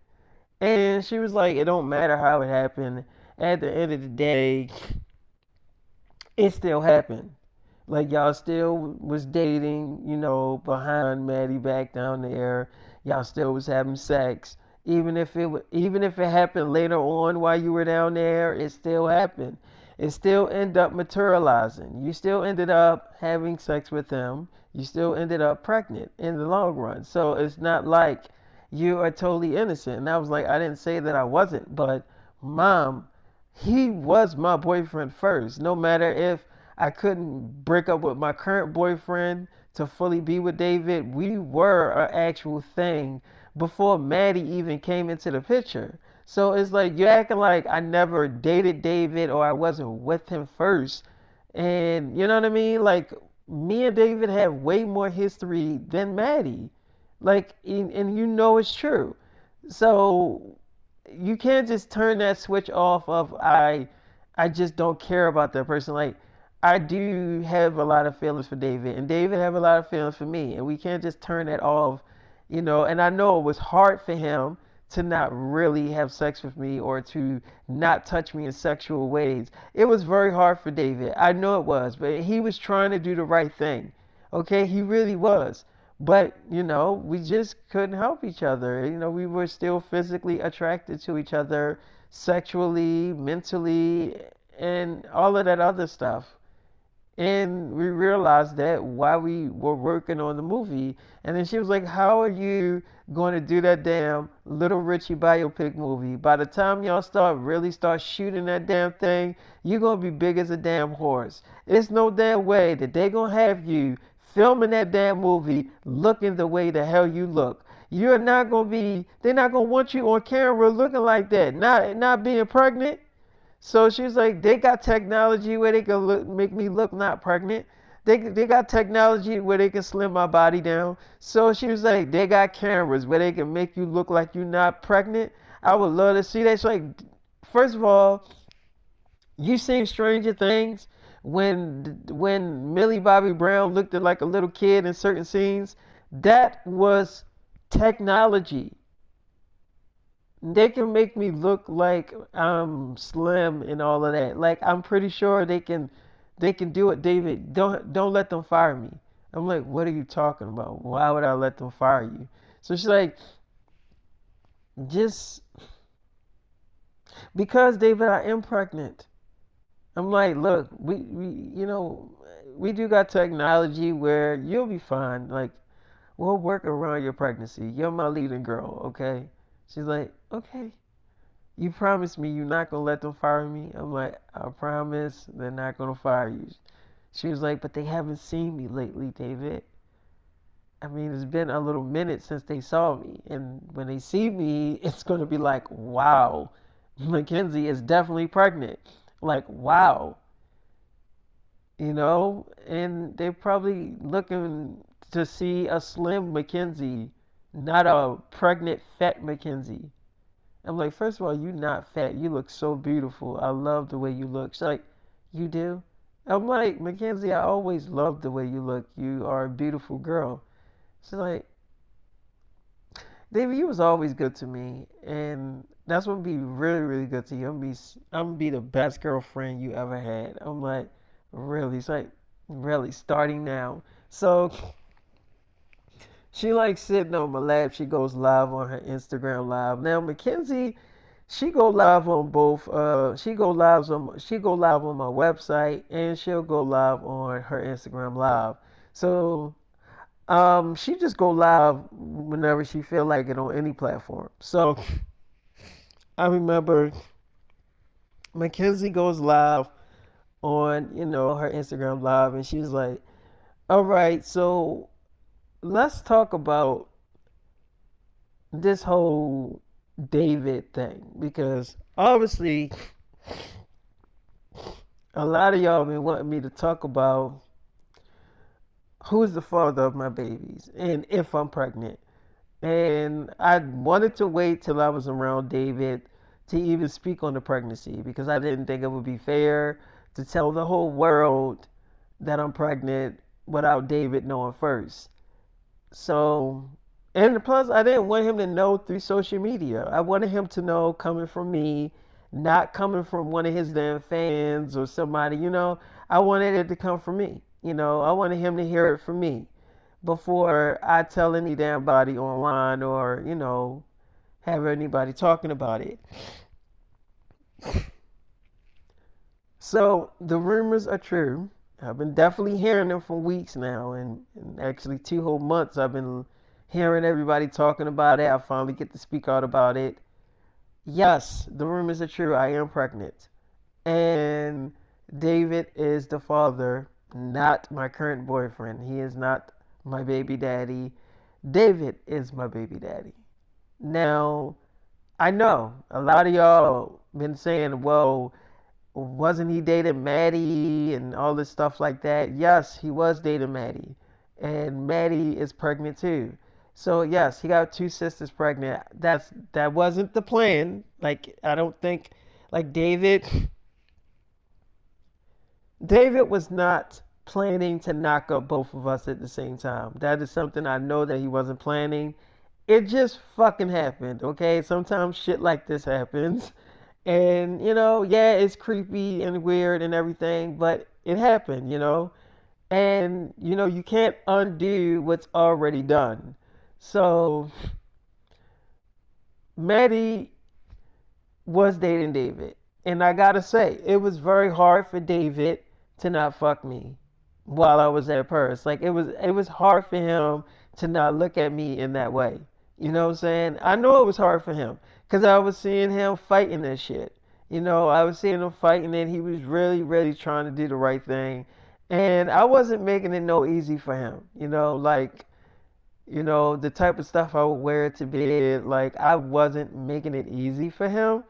and she was like, "It don't matter how it happened. At the end of the day, it still happened. Like y'all still was dating, you know, behind Maddie back down there. Y'all still was having sex. Even if it happened later on while you were down there, it still happened. It still ended up materializing. You still ended up having sex with him. You still ended up pregnant in the long run. So it's not like you are totally innocent. And I was like, I didn't say that I wasn't, but mom, he was my boyfriend first. No matter if I couldn't break up with my current boyfriend to fully be with David, we were an actual thing before Maddie even came into the picture. So it's like you're acting like I never dated David or I wasn't with him first. And you know what I mean? Like me and David have way more history than Maddie. Like, and you know it's true. So you can't just turn that switch off of I just don't care about that person. Like I do have a lot of feelings for David and David have a lot of feelings for me and we can't just turn that off, you know. And I know it was hard for him to not really have sex with me or to not touch me in sexual ways. It was very hard for David. I know it was, but he was trying to do the right thing. Okay, he really was. But, you know, we just couldn't help each other. You know, we were still physically attracted to each other sexually, mentally, and all of that other stuff. And we realized that while we were working on the movie. And then she was like, how are you going to do that damn Little Richie biopic movie? By the time y'all start shooting that damn thing, you're going to be big as a damn horse. It's no damn way that they going to have you filming that damn movie looking the way the hell you look. You're not going to be, they're not going to want you on camera looking like that. Not being pregnant. So she was like, they got technology where they can make me look not pregnant. They got technology where they can slim my body down. So she was like, they got cameras where they can make you look like you're not pregnant. I would love to see that. She's like, first of all, you seen Stranger Things when Millie Bobby Brown looked like a little kid in certain scenes? That was technology. They can make me look like I'm slim and all of that. Like I'm pretty sure they can do it, David. Don't let them fire me. I'm like, what are you talking about? Why would I let them fire you? So she's like, just because David, I am pregnant. I'm like, look, we you know, we do got technology where you'll be fine. Like we'll work around your pregnancy. You're my leading girl, okay? She's like, okay. You promise me you're not gonna let them fire me? I'm like, I promise they're not gonna fire you. She was like, but they haven't seen me lately, David. I mean, it's been a little minute since they saw me. And when they see me, it's gonna be like, wow, Mackenzie is definitely pregnant. Like, wow, and they're probably looking to see a slim Mackenzie, not a pregnant fat Mackenzie. I'm like, first of all, you not fat. You look so beautiful. I love the way you look. She's like, you do? I'm like, Mackenzie, I always loved the way you look. You are a beautiful girl. She's like, David, you was always good to me, and that's gonna be really, really good to you. I'm gonna be the best girlfriend you ever had. I'm like, really? It's like, really, starting now. So she like sitting on my lap. She goes live on her Instagram live. Now Mackenzie, she go live on both. She go live on my website, and she'll go live on her Instagram live. So she just go live whenever she feel like it on any platform. So I remember Mackenzie goes live on her Instagram live, and she was like, "All right, so let's talk about this whole David thing because obviously a lot of y'all been wanting me to talk about who's the father of my babies and if I'm pregnant." And I wanted to wait till I was around David to even speak on the pregnancy because I didn't think it would be fair to tell the whole world that I'm pregnant without David knowing first. So, and plus, I didn't want him to know through social media. I wanted him to know coming from me, not coming from one of his damn fans or somebody, I wanted it to come from me. I wanted him to hear it from me before I tell any damn body online or, have anybody talking about it. So the rumors are true. I've been definitely hearing them for weeks now, and actually 2 whole months I've been hearing everybody talking about it. I finally get to speak out about it. Yes, the rumors are true. I am pregnant. And David is the father, not my current boyfriend. He is not my baby daddy. David is my baby daddy. Now, I know a lot of y'all been saying, well, wasn't he dating Maddie and all this stuff like that? Yes, he was dating Maddie. And Maddie is pregnant too. So yes, he got two sisters pregnant. That wasn't the plan. Like I don't think like David was not planning to knock up both of us at the same time. That is something I know that he wasn't planning. It just fucking happened, okay? Sometimes shit like this happens. And, yeah, it's creepy and weird and everything, but it happened. And, you can't undo what's already done. So, Maddie was dating David. And I gotta say, it was very hard for David to not fuck me while I was at Paris. Like it was hard for him to not look at me in that way. You know what I'm saying? I know it was hard for him because I was seeing him fighting this shit. I was seeing him fighting and he was really, really trying to do the right thing. And I wasn't making it no easy for him. Like the type of stuff I would wear to bed, like I wasn't making it easy for him.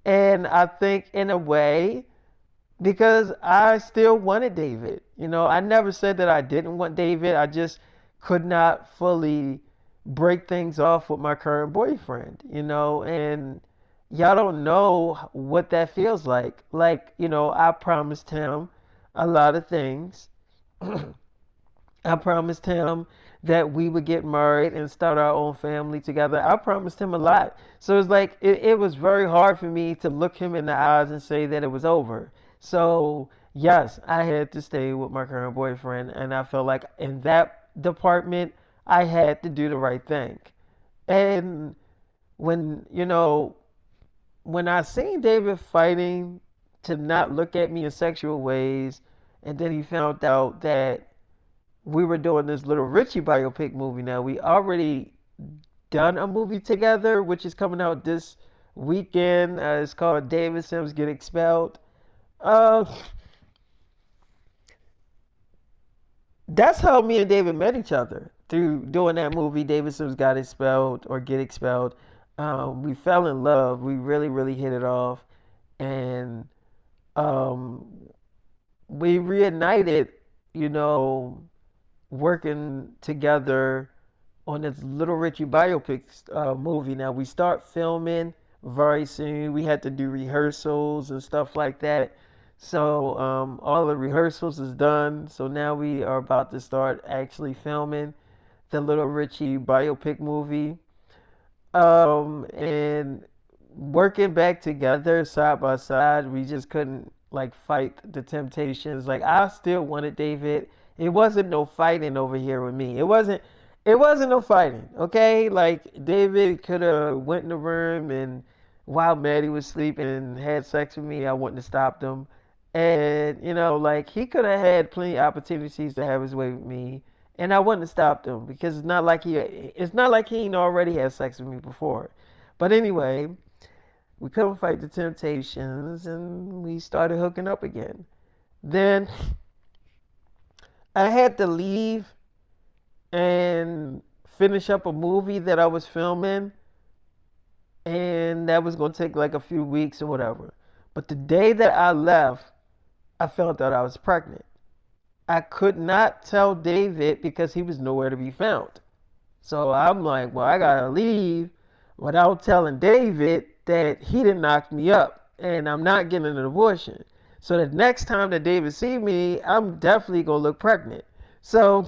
And I think in a way, because I still wanted David. I never said that I didn't want David. I just could not fully break things off with my current boyfriend, and y'all don't know what that feels like. Like, I promised him a lot of things. I promised him that we would get married and start our own family together. I promised him a lot. So it's like it was very hard for me to look him in the eyes and say that it was over. So yes, I had to stay with my current boyfriend and I felt like in that department I had to do the right thing. And when when I seen David fighting to not look at me in sexual ways, and then he found out that we were doing this Little Richie biopic movie. Now we already done a movie together, which is coming out this weekend. It's called David Sims Get Expelled. Uh, that's how me and David met each other through doing that movie. David Sims Got Expelled or Get Expelled. We fell in love. We really, really hit it off, and um, we reunited. You know, working together on this Little Richie biopic movie. Now we start filming very soon. We had to do rehearsals and stuff like that. So all the rehearsals is done. So now we are about to start actually filming the Little Richie biopic movie. And working back together side by side, we just couldn't like fight the temptations. Like I still wanted David. It wasn't no fighting over here with me. It wasn't no fighting, okay? Like David could have went in the room and while Maddie was sleeping and had sex with me, I wouldn't have stopped him. And like he could have had plenty of opportunities to have his way with me, and I wouldn't have stopped him because it's not like he ain't already had sex with me before. But anyway, we couldn't fight the temptations, and we started hooking up again. Then I had to leave and finish up a movie that I was filming, and that was going to take like a few weeks or whatever. But the day that I left, I found out I was pregnant. I could not tell David because he was nowhere to be found. So I'm like, well, I gotta leave without telling David that he didn't knock me up and I'm not getting an abortion. So the next time that David see me, I'm definitely gonna look pregnant. So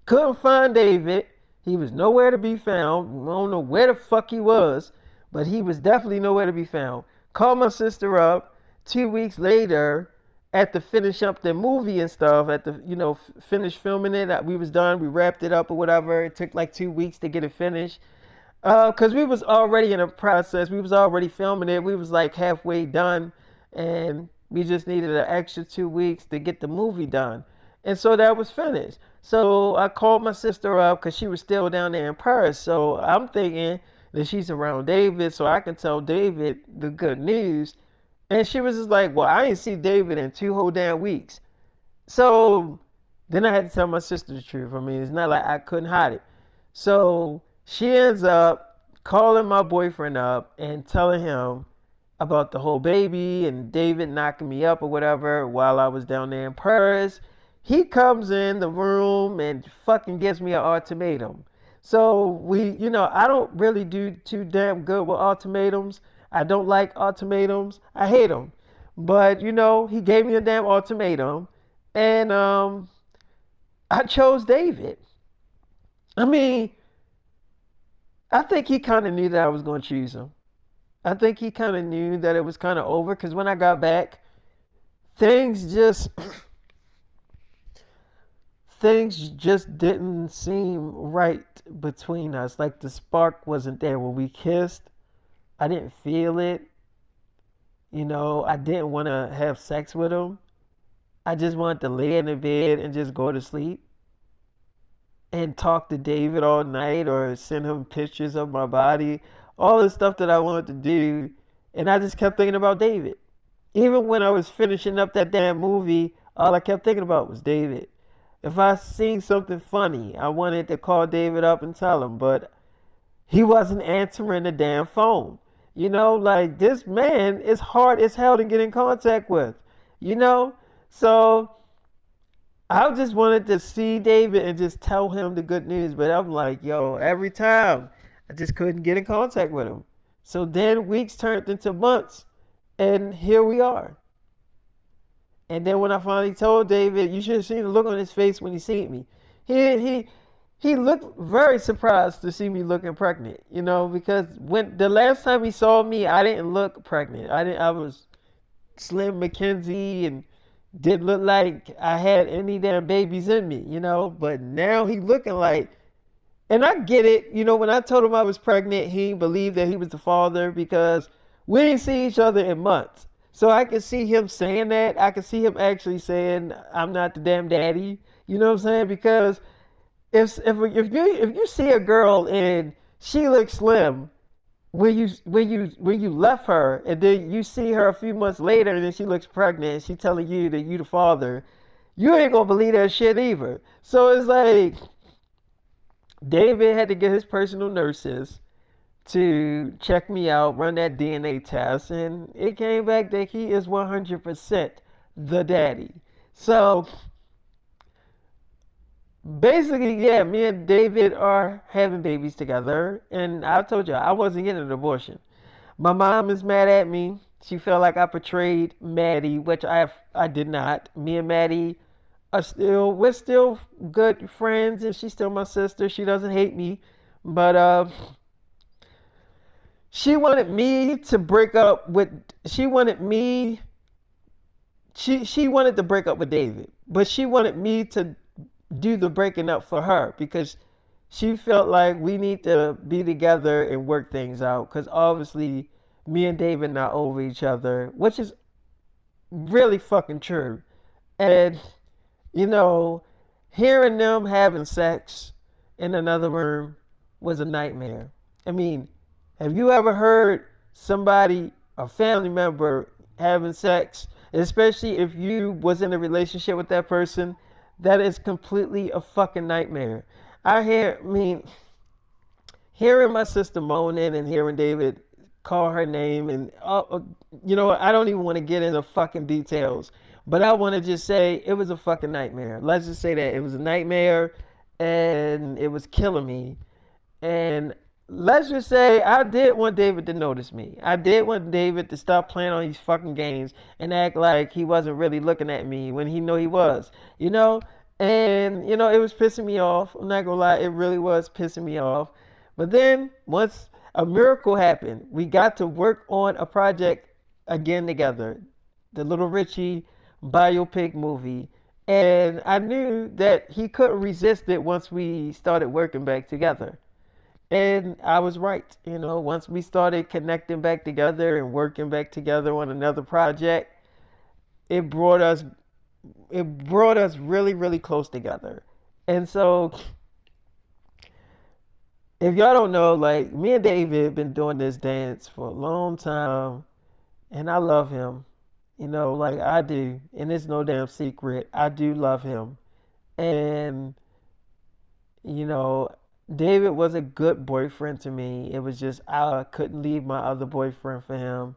couldn't find David. He was nowhere to be found. I don't know where the fuck he was, but he was definitely nowhere to be found. Called my sister up 2 weeks later at the finish up the movie and stuff, at the, finish filming it. We was done. We wrapped it up or whatever. It took like 2 weeks to get it finished. Cause we was already in a process. We was already filming it. We was like halfway done and we just needed an extra 2 weeks to get the movie done. And so that was finished. So I called my sister up because she was still down there in Paris. So I'm thinking that she's around David so I can tell David the good news. And she was just like, well, I ain't see David in 2 whole damn weeks. So then I had to tell my sister the truth. I mean, it's not like I couldn't hide it. So she ends up calling my boyfriend up and telling him about the whole baby and David knocking me up or whatever while I was down there in Paris. He comes in the room and fucking gives me an ultimatum. So I don't really do too damn good with ultimatums. I don't like ultimatums. I hate them. But he gave me a damn ultimatum, and I chose David. I mean, I think he kind of knew that I was going to choose him. I think he kind of knew that it was kind of over because when I got back, things just things just didn't seem right between us. Like the spark wasn't there when we kissed. I didn't feel it. I didn't want to have sex with him. I just wanted to lay in the bed and just go to sleep and talk to David all night or send him pictures of my body, all the stuff that I wanted to do. And I just kept thinking about David. Even when I was finishing up that damn movie, all I kept thinking about was David. If I seen something funny, I wanted to call David up and tell him, but he wasn't answering the damn phone. Like this man is hard as hell to get in contact with, you know? So I just wanted to see David and just tell him the good news. But I'm like, yo, every time I just couldn't get in contact with him. So then weeks turned into months and here we are. And then when I finally told David, you should have seen the look on his face when he seen me. He looked very surprised to see me looking pregnant, because when the last time he saw me, I didn't look pregnant. I was slim Mackenzie and didn't look like I had any damn babies in me. But now he looking like, and I get it, when I told him I was pregnant, he believed that he was the father because we didn't see each other in months. So I can see him saying that. I can see him actually saying, "I'm not the damn daddy." You know what I'm saying? Because if you see a girl and she looks slim when you left her, and then you see her a few months later and then she looks pregnant and she telling you that you the father, you ain't gonna believe that shit either. So it's like David had to get his personal nurses to check me out, run that DNA test, and it came back that he is 100% the daddy. So basically, yeah, me and David are having babies together, and I told you I wasn't getting an abortion. My mom is mad at me. She felt like I portrayed Maddie, which I did not. Me and Maddie we're still good friends, and she's still my sister. She doesn't hate me, but she wanted me to break up with. She wanted me. She wanted to break up with David, but she wanted me to do the breaking up for her because she felt like we need to be together and work things out. Because obviously, me and David not over each other, which is really fucking true. And you know, hearing them having sex in another room was a nightmare. I mean, have you ever heard somebody, a family member, having sex, especially if you was in a relationship with that person? That is completely a fucking nightmare. I mean, hearing my sister moaning and hearing David call her name and you know what, I don't even want to get into fucking details, but I want to just say it was a fucking nightmare. Let's just say that it was a nightmare and it was killing me. And let's just say I did want David to notice me. I did want David to stop playing on these fucking games and act like he wasn't really looking at me when he knew he was, you know? And, it was pissing me off. I'm not gonna lie, it really was pissing me off. But then, once a miracle happened, we got to work on a project again together, the Little Richie biopic movie. And I knew that he couldn't resist it once we started working back together. And I was right. Once we started connecting back together and working back together on another project, it brought us it brought us really, really close together. And so, if y'all don't know, like me and David been doing this dance for a long time, and I love him. Like I do, and it's no damn secret. I do love him, and you know, David was a good boyfriend to me. It was just I couldn't leave my other boyfriend for him,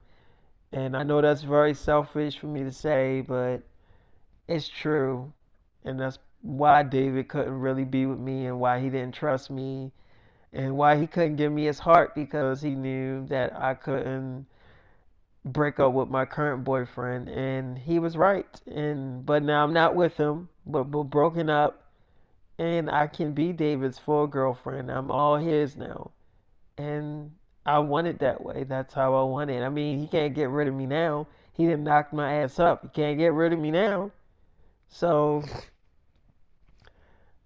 and I know that's very selfish for me to say, but it's true, and that's why David couldn't really be with me, and why he didn't trust me, and why he couldn't give me his heart because he knew that I couldn't break up with my current boyfriend, and he was right. And but now I'm not with him, but we're broken up, and I can be David's full girlfriend. I'm all his now, and I want it that way. That's how I want it. I mean, he can't get rid of me now. He didn't knock my ass up. He can't get rid of me now. So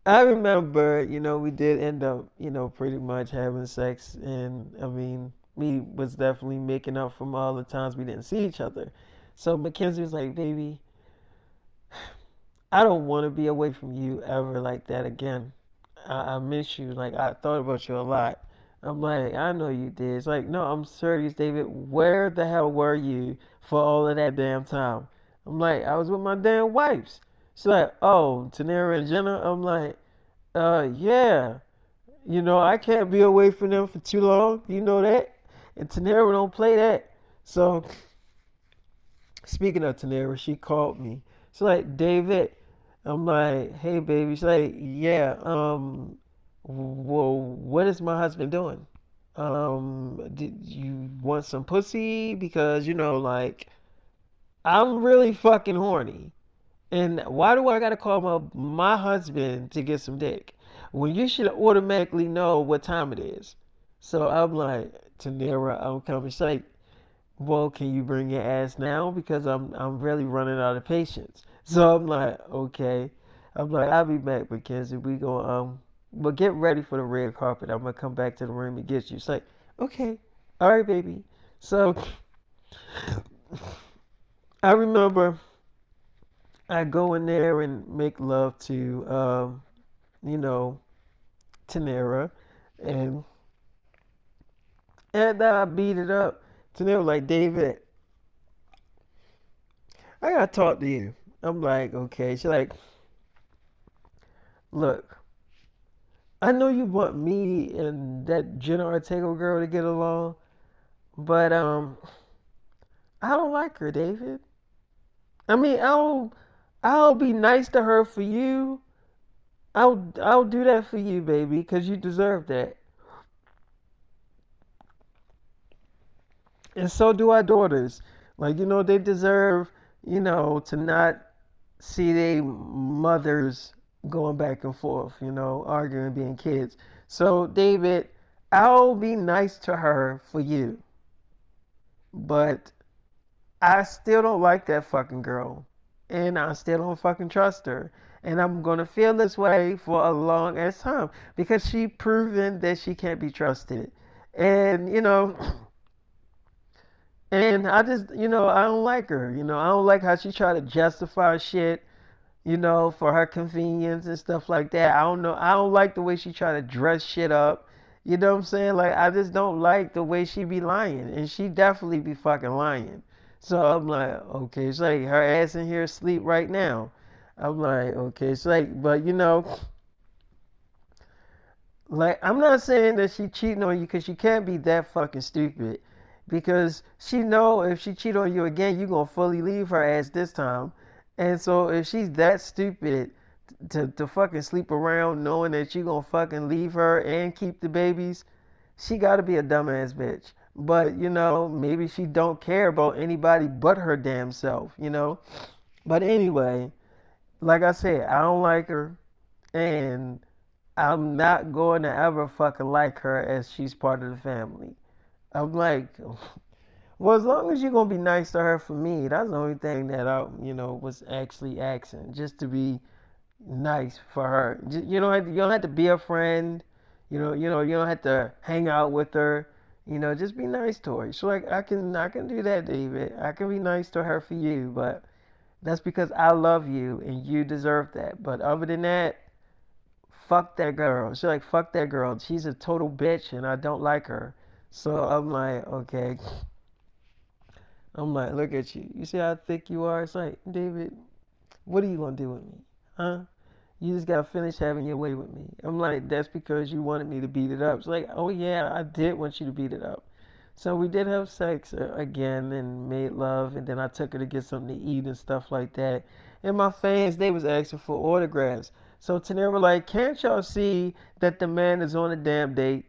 I remember, we did end up, pretty much having sex, and I mean, we was definitely making up from all the times we didn't see each other. So Mackenzie was like, "Baby, I don't want to be away from you ever like that again. I miss you. Like I thought about you a lot." I'm like, "I know you did." It's like, "No, I'm serious, David. Where the hell were you for all of that damn time?" I'm like, "I was with my damn wives." She's like, "Oh, Tanera and Jenna." I'm like, yeah. I can't be away from them for too long. You know that. And Tanera don't play that. So, speaking of Tanera, she called me. She's like, "David." I'm like, "Hey, baby." She's like, "Yeah, well, what is my husband doing? Did you want some pussy? Because, like, I'm really fucking horny. And why do I gotta call my husband to get some dick when you should automatically know what time it is?" So I'm like, "Tanera, I'm coming." She's like, "Well, can you bring your ass now? Because I'm really running out of patience." So I'm like, "Okay." I'm like, "I'll be back, Mackenzie. We go but get ready for the red carpet. I'm gonna come back to the room and get you." It's like, "Okay, all right, baby." So I remember I go in there and make love to, you know, Tanera, and and I beat it up. Tanera was like, David, I gotta talk to you. I'm like, okay. She's like, look, I know you want me and that Jenna Ortega girl to get along, but I don't like her, David. I mean, I'll be nice to her for you. I'll do that for you, baby, because you deserve that. And so do our daughters. Like, they deserve, to not see their mothers going back and forth, arguing, being kids. So, David, I'll be nice to her for you, but I still don't like that fucking girl. And I still don't fucking trust her. And I'm gonna feel this way for a long ass time because she proven that she can't be trusted. And and I just I don't like her. I don't like how she try to justify shit, for her convenience and stuff like that. I don't know. I don't like the way she try to dress shit up. You know what I'm saying? Like I just don't like the way she be lying, and she definitely be fucking lying. So I'm like, okay, it's like her ass in here asleep right now. I'm like, okay, it's like, but like I'm not saying that she cheating on you because she can't be that fucking stupid. Because she know if she cheat on you again, you gonna fully leave her ass this time. And so if she's that stupid to fucking sleep around knowing that you gonna fucking leave her and keep the babies, she gotta be a dumbass bitch. But maybe she don't care about anybody but her damn self. But anyway, like I said, I don't like her, and I'm not going to ever fucking like her as she's part of the family. I'm like, well, as long as you're gonna be nice to her for me, that's the only thing that I, was actually asking, just to be nice for her. You don't have to be a friend. You don't have to hang out with her. Just be nice to her. So like, I can do that, David. I can be nice to her for you, but that's because I love you and you deserve that. But other than that, fuck that girl. She's like, fuck that girl. She's a total bitch and I don't like her. So I'm like, okay. I'm like, look at you. You see how thick you are? It's like, David, what are you gonna do with me? Huh? You just gotta finish having your way with me. I'm like, that's because you wanted me to beat it up. It's like, oh yeah, I did want you to beat it up. So we did have sex again and made love, and then I took her to get something to eat and stuff like that. And my fans, they was asking for autographs. So Tanera were like, can't y'all see that the man is on a damn date?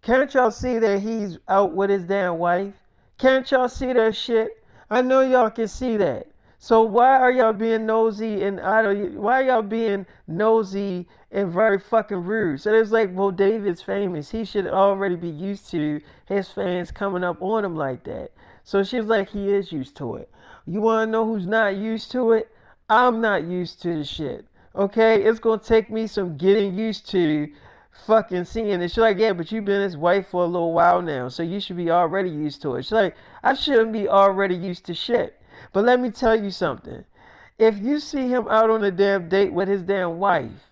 Can't y'all see that he's out with his damn wife? Can't y'all see that shit? I know y'all can see that. So why are y'all being nosy and why are y'all being nosy and very fucking rude? So it's like, well, David's famous. He should already be used to his fans coming up on him like that. So she's like, he is used to it. You want to know who's not used to it? I'm not used to the shit. Okay, it's gonna take me some getting used to fucking seeing it. She's like, yeah, but you've been his wife for a little while now, so you should be already used to it. She's like, I shouldn't be already used to shit. But let me tell you something. If you see him out on a damn date with his damn wife,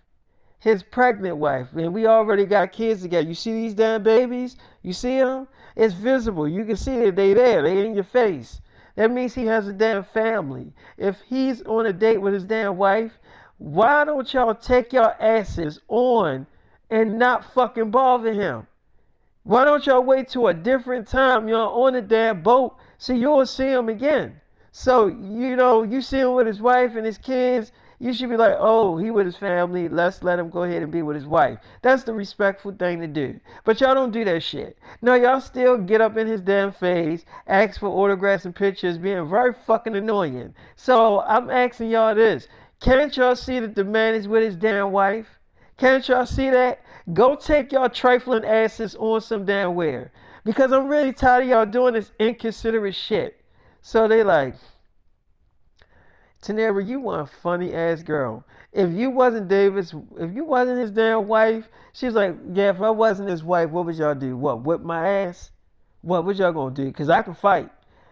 his pregnant wife, and we already got kids together, you see these damn babies? You see them? It's visible. You can see that they there. They in your face. That means he has a damn family. If he's on a date with his damn wife, why don't y'all take your asses on and not fucking bother him? Why don't y'all wait till a different time y'all on the damn boat so you'll see him again? So, you see him with his wife and his kids, you should be like, oh, he with his family, let's let him go ahead and be with his wife. That's the respectful thing to do. But y'all don't do that shit. No, y'all still get up in his damn face, ask for autographs and pictures, being very fucking annoying. So, I'm asking y'all this. Can't y'all see that the man is with his damn wife? Can't y'all see that? Go take y'all trifling asses on some damn where. Because I'm really tired of y'all doing this inconsiderate shit. So they like, Tanera, you one funny ass girl. If you wasn't his damn wife, she's like, yeah, if I wasn't his wife, what would y'all do? What, whip my ass? What y'all gonna do? Cause I can fight.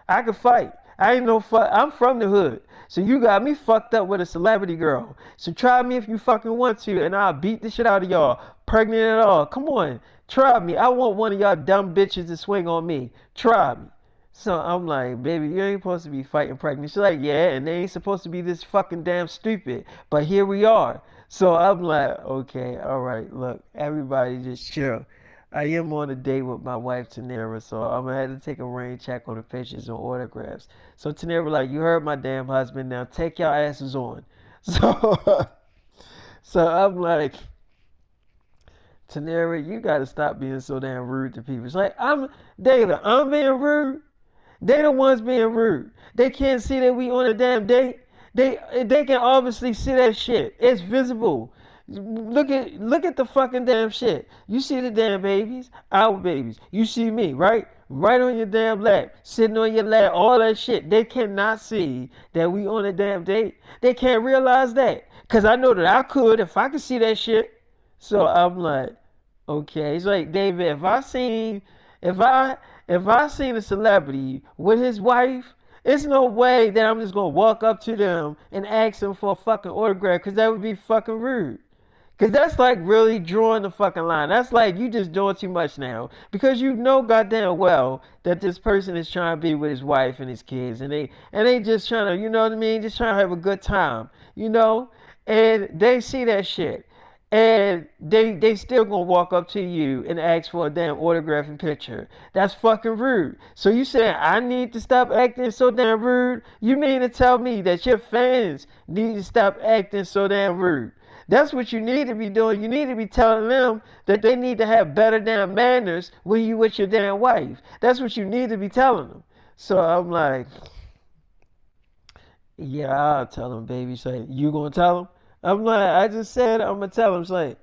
I can fight. I ain't no fuck. I'm from the hood. So you got me fucked up with a celebrity girl. So try me if you fucking want to, and I'll beat the shit out of y'all. Pregnant at all. Come on. Try me. I want one of y'all dumb bitches to swing on me. Try me. So I'm like, baby, you ain't supposed to be fighting pregnant. She's like, yeah, and they ain't supposed to be this fucking damn stupid. But here we are. So I'm like, okay, all right, look, everybody just chill. I am on a date with my wife Tanera, so I'm gonna have to take a rain check on the pictures and autographs. So Tanera like, you heard my damn husband, now take your asses on. So so I'm like, Tanera, you gotta stop being so damn rude to people. It's like I'm David, I'm being rude. They the ones being rude. They can't see that we on a damn date. They can obviously see that shit. It's visible. Look at the fucking damn shit. You see the damn babies, our babies. You see me, right? Right on your damn lap, sitting on your lap, all that shit. They cannot see that we on a damn date. They can't realize that. Cause I know that I could if I could see that shit. So I'm like, okay. It's like David, if I if I seen a celebrity with his wife, it's no way that I'm just gonna walk up to them and ask them for a fucking autograph, cause that would be fucking rude. Cause that's like really drawing the fucking line. That's like you just doing too much now. Because you know goddamn well that this person is trying to be with his wife and his kids, and they just trying to, you know what I mean, just trying to have a good time, you know, and they see that shit, and they still gonna walk up to you and ask for a damn autograph and picture. That's fucking rude. So you saying I need to stop acting so damn rude? You mean to tell me that your fans need to stop acting so damn rude? That's what you need to be doing. You need to be telling them that they need to have better damn manners when you with your damn wife. That's what you need to be telling them. So I'm like, yeah, I'll tell them, baby. She's like, you gonna tell them? I'm like, I just said I'm gonna tell them. She's like,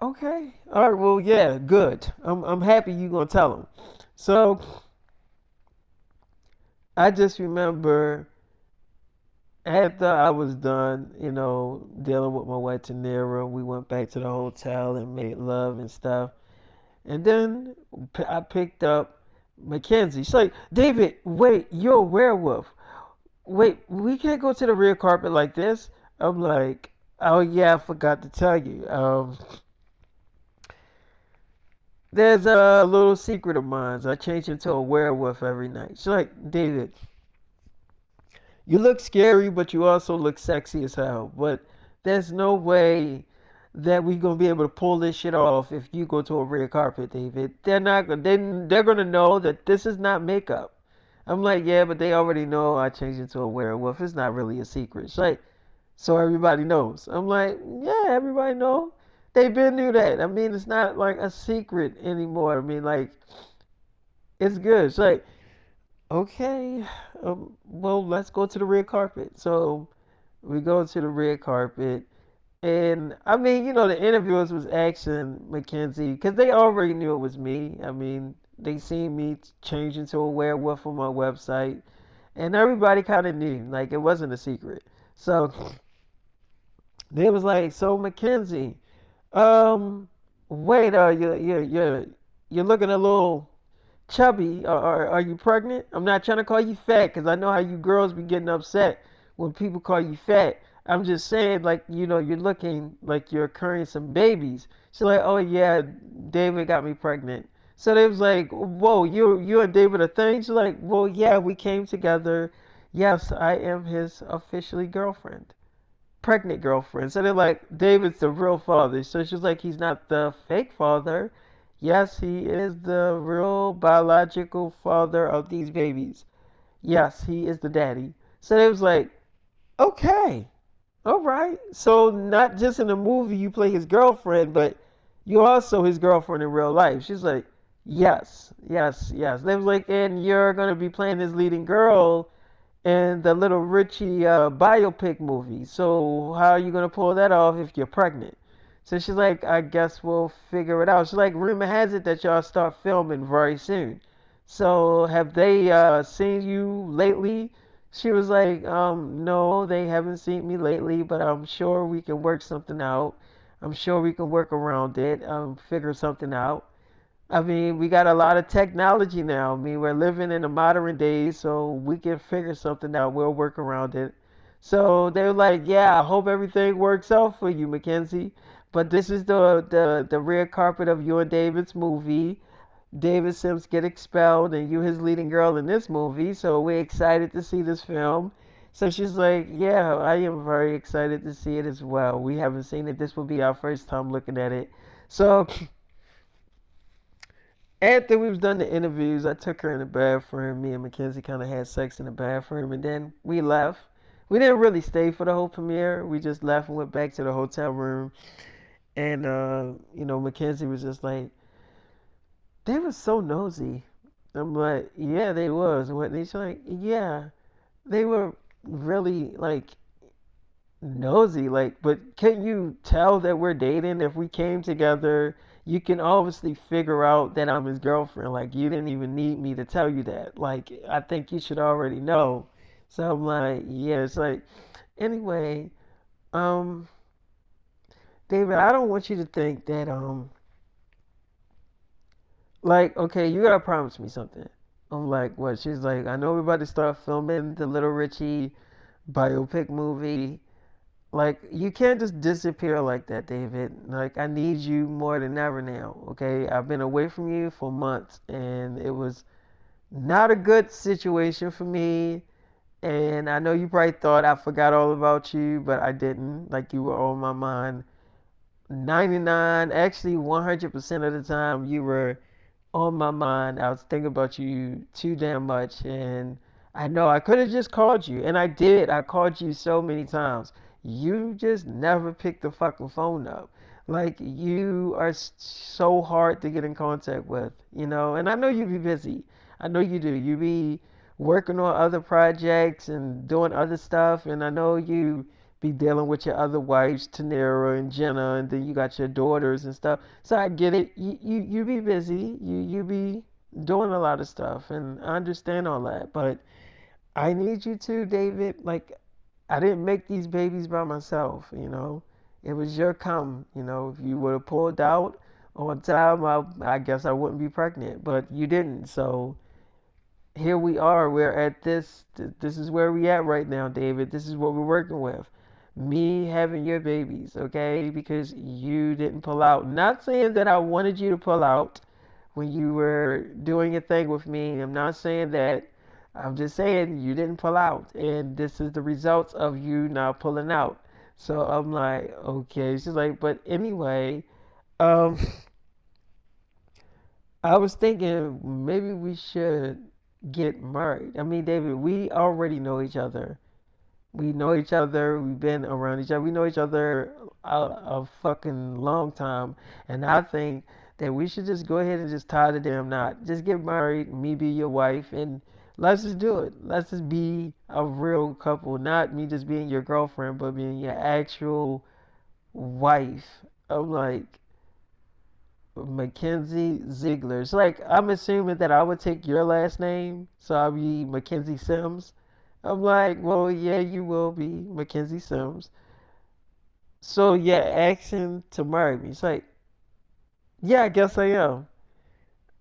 okay, all right, well, yeah, good. I'm happy you gonna tell them. So I just remember after I was done, dealing with my wife Tanera, we went back to the hotel and made love and stuff. And then I picked up Mackenzie. She's like, David, wait, you're a werewolf. Wait, we can't go to the red carpet like this. I'm like, oh yeah, I forgot to tell you. There's a little secret of mine. I change into a werewolf every night. She's like, David, you look scary, but you also look sexy as hell. But there's no way that we gonna be able to pull this shit off if you go to a red carpet, David. They're not gonna. They're gonna know that this is not makeup. I'm like, yeah, but they already know I changed into a werewolf. It's not really a secret. It's like, so everybody knows. I'm like, yeah, everybody know. They been knew that. I mean, it's not like a secret anymore. I mean, like, it's good. It's like, okay, well, let's go to the red carpet. So we go to the red carpet, and I mean, the interviewers was asking Mackenzie because they already knew it was me. I mean, they seen me change into a werewolf on my website, and everybody kind of knew, like it wasn't a secret. So they was like, "So Mackenzie, um, wait, you're looking a little chubby. Are you pregnant? I'm not trying to call you fat because I know how you girls be getting upset when people call you fat. I'm just saying, like, you're looking like you're carrying some babies." She's like, "Oh yeah, David got me pregnant." So they was like, "Whoa, you and David a thing?" She's like, "Well, yeah, we came together. Yes, I am his officially girlfriend, pregnant girlfriend." So they're like, David's the real father. So she's like, he's not the fake father. Yes, he is the real biological father of these babies. Yes, he is the daddy. So they was like, okay, all right. So not just in the movie you play his girlfriend, but you're also his girlfriend in real life. She's like, yes, yes, yes. They was like, and you're gonna be playing his leading girl in the Little Richie biopic movie. So how are you gonna pull that off if you're pregnant? So she's like, I guess we'll figure it out. She's like, rumor has it that y'all start filming very soon. So have they seen you lately? She was like, no, they haven't seen me lately, but I'm sure we can work something out. I'm sure we can work around it, figure something out. I mean, we got a lot of technology now. I mean, we're living in the modern days, so we can figure something out. We'll work around it. So they're like, "Yeah, I hope everything works out for you, Mackenzie. But this is the red carpet of you and David's movie. David Sims get expelled, and you his leading girl in this movie. So we're excited to see this film." So she's like, "Yeah, I am very excited to see it as well. We haven't seen it. This will be our first time looking at it." So after we was done the interviews, I took her in the bathroom. Me and Mackenzie kind of had sex in the bathroom, and then we left. We didn't really stay for the whole premiere. We just left and went back to the hotel room. And Mackenzie was just like, "They were so nosy." I'm like, "Yeah, they was." What? And she's like, "Yeah, they were really like nosy, like, but can you tell that we're dating? If we came together, you can obviously figure out that I'm his girlfriend. Like, you didn't even need me to tell you that. Like, I think you should already know." So I'm like, yeah, it's like, anyway, um, David, I don't want you to think that, like, okay, you gotta promise me something. I'm like, what? She's like, "I know we're about to start filming the Little Richie biopic movie. Like, you can't just disappear like that, David. Like, I need you more than ever now, okay? I've been away from you for months, and it was not a good situation for me. And I know you probably thought I forgot all about you, but I didn't. Like, you were on my mind. 99, actually 100% of the time, you were on my mind. I was thinking about you too damn much, and I know I could have just called you, and I did. I called you so many times. You just never picked the fucking phone up. Like, you are so hard to get in contact with, And I know you be busy. I know you do. You be working on other projects and doing other stuff, and I know you be dealing with your other wives, Tanera and Jenna, and then you got your daughters and stuff. So I get it. You be busy. You be doing a lot of stuff, and I understand all that. But I need you to, David. Like, I didn't make these babies by myself. It was your come. If you would have pulled out on time, I guess I wouldn't be pregnant. But you didn't. So here we are. We're at this. This is where we at right now, David. This is what we're working with. Me having your babies, okay? Because you didn't pull out. Not saying that I wanted you to pull out when you were doing a thing with me. I'm not saying that. I'm just saying you didn't pull out, and this is the results of you not pulling out. So I'm like, okay. She's like, but anyway, um, I was thinking maybe we should get married. I mean, David, we already know each other. We know each other. We've been around each other. We know each other a fucking long time. And I think that we should just go ahead and just tie the damn knot. Just get married, me be your wife, and let's just do it. Let's just be a real couple. Not me just being your girlfriend, but being your actual wife. I'm like, Mackenzie Ziegler. It's like I'm assuming that I would take your last name, so I'll be Mackenzie Sims. I'm like, well, yeah, you will be Mackenzie Sims. So yeah, asking to marry me. It's like, yeah, I guess I am.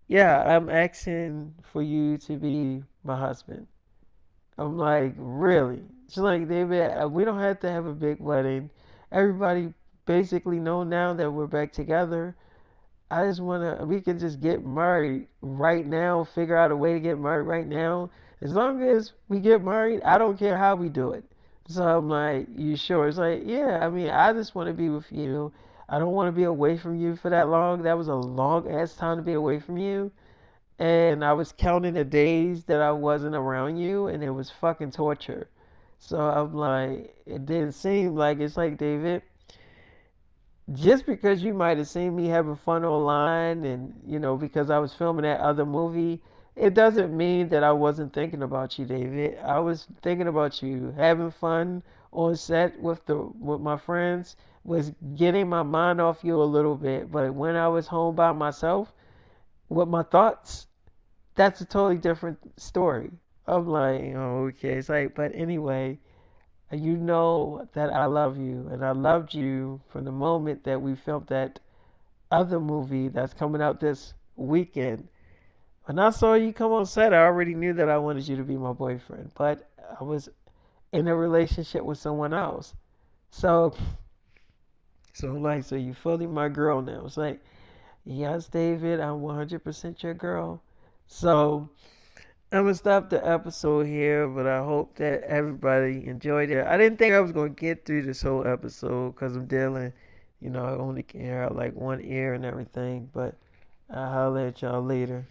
Yeah, I'm asking for you to be my husband. I'm like, really? She's like, David, we don't have to have a big wedding. Everybody basically know now that we're back together. I just wanna we can just get married right now, figure out a way to get married right now. As long as we get married, I don't care how we do it. So I'm like, you sure? It's like, yeah, I mean, I just want to be with you. I don't want to be away from you for that long. That was a long ass time to be away from you. And I was counting the days that I wasn't around you, and it was fucking torture. So I'm like, it didn't seem like it's like, David, just because you might have seen me having fun online and because I was filming that other movie, it doesn't mean that I wasn't thinking about you, David. I was thinking about you having fun on set with my friends, was getting my mind off you a little bit. But when I was home by myself with my thoughts, that's a totally different story. I'm like, oh, okay. It's like, but anyway, you know that I love you, and I loved you from the moment that we filmed that other movie that's coming out this weekend. When I saw you come on set, I already knew that I wanted you to be my boyfriend, but I was in a relationship with someone else. So, so I'm like, so you fully my girl now? It's like, yes, David, I'm 100% your girl. So I'm gonna stop the episode here, but I hope that everybody enjoyed it. I didn't think I was gonna get through this whole episode because I'm dealing, I only can hear out like one ear and everything. But I'll holler at y'all later.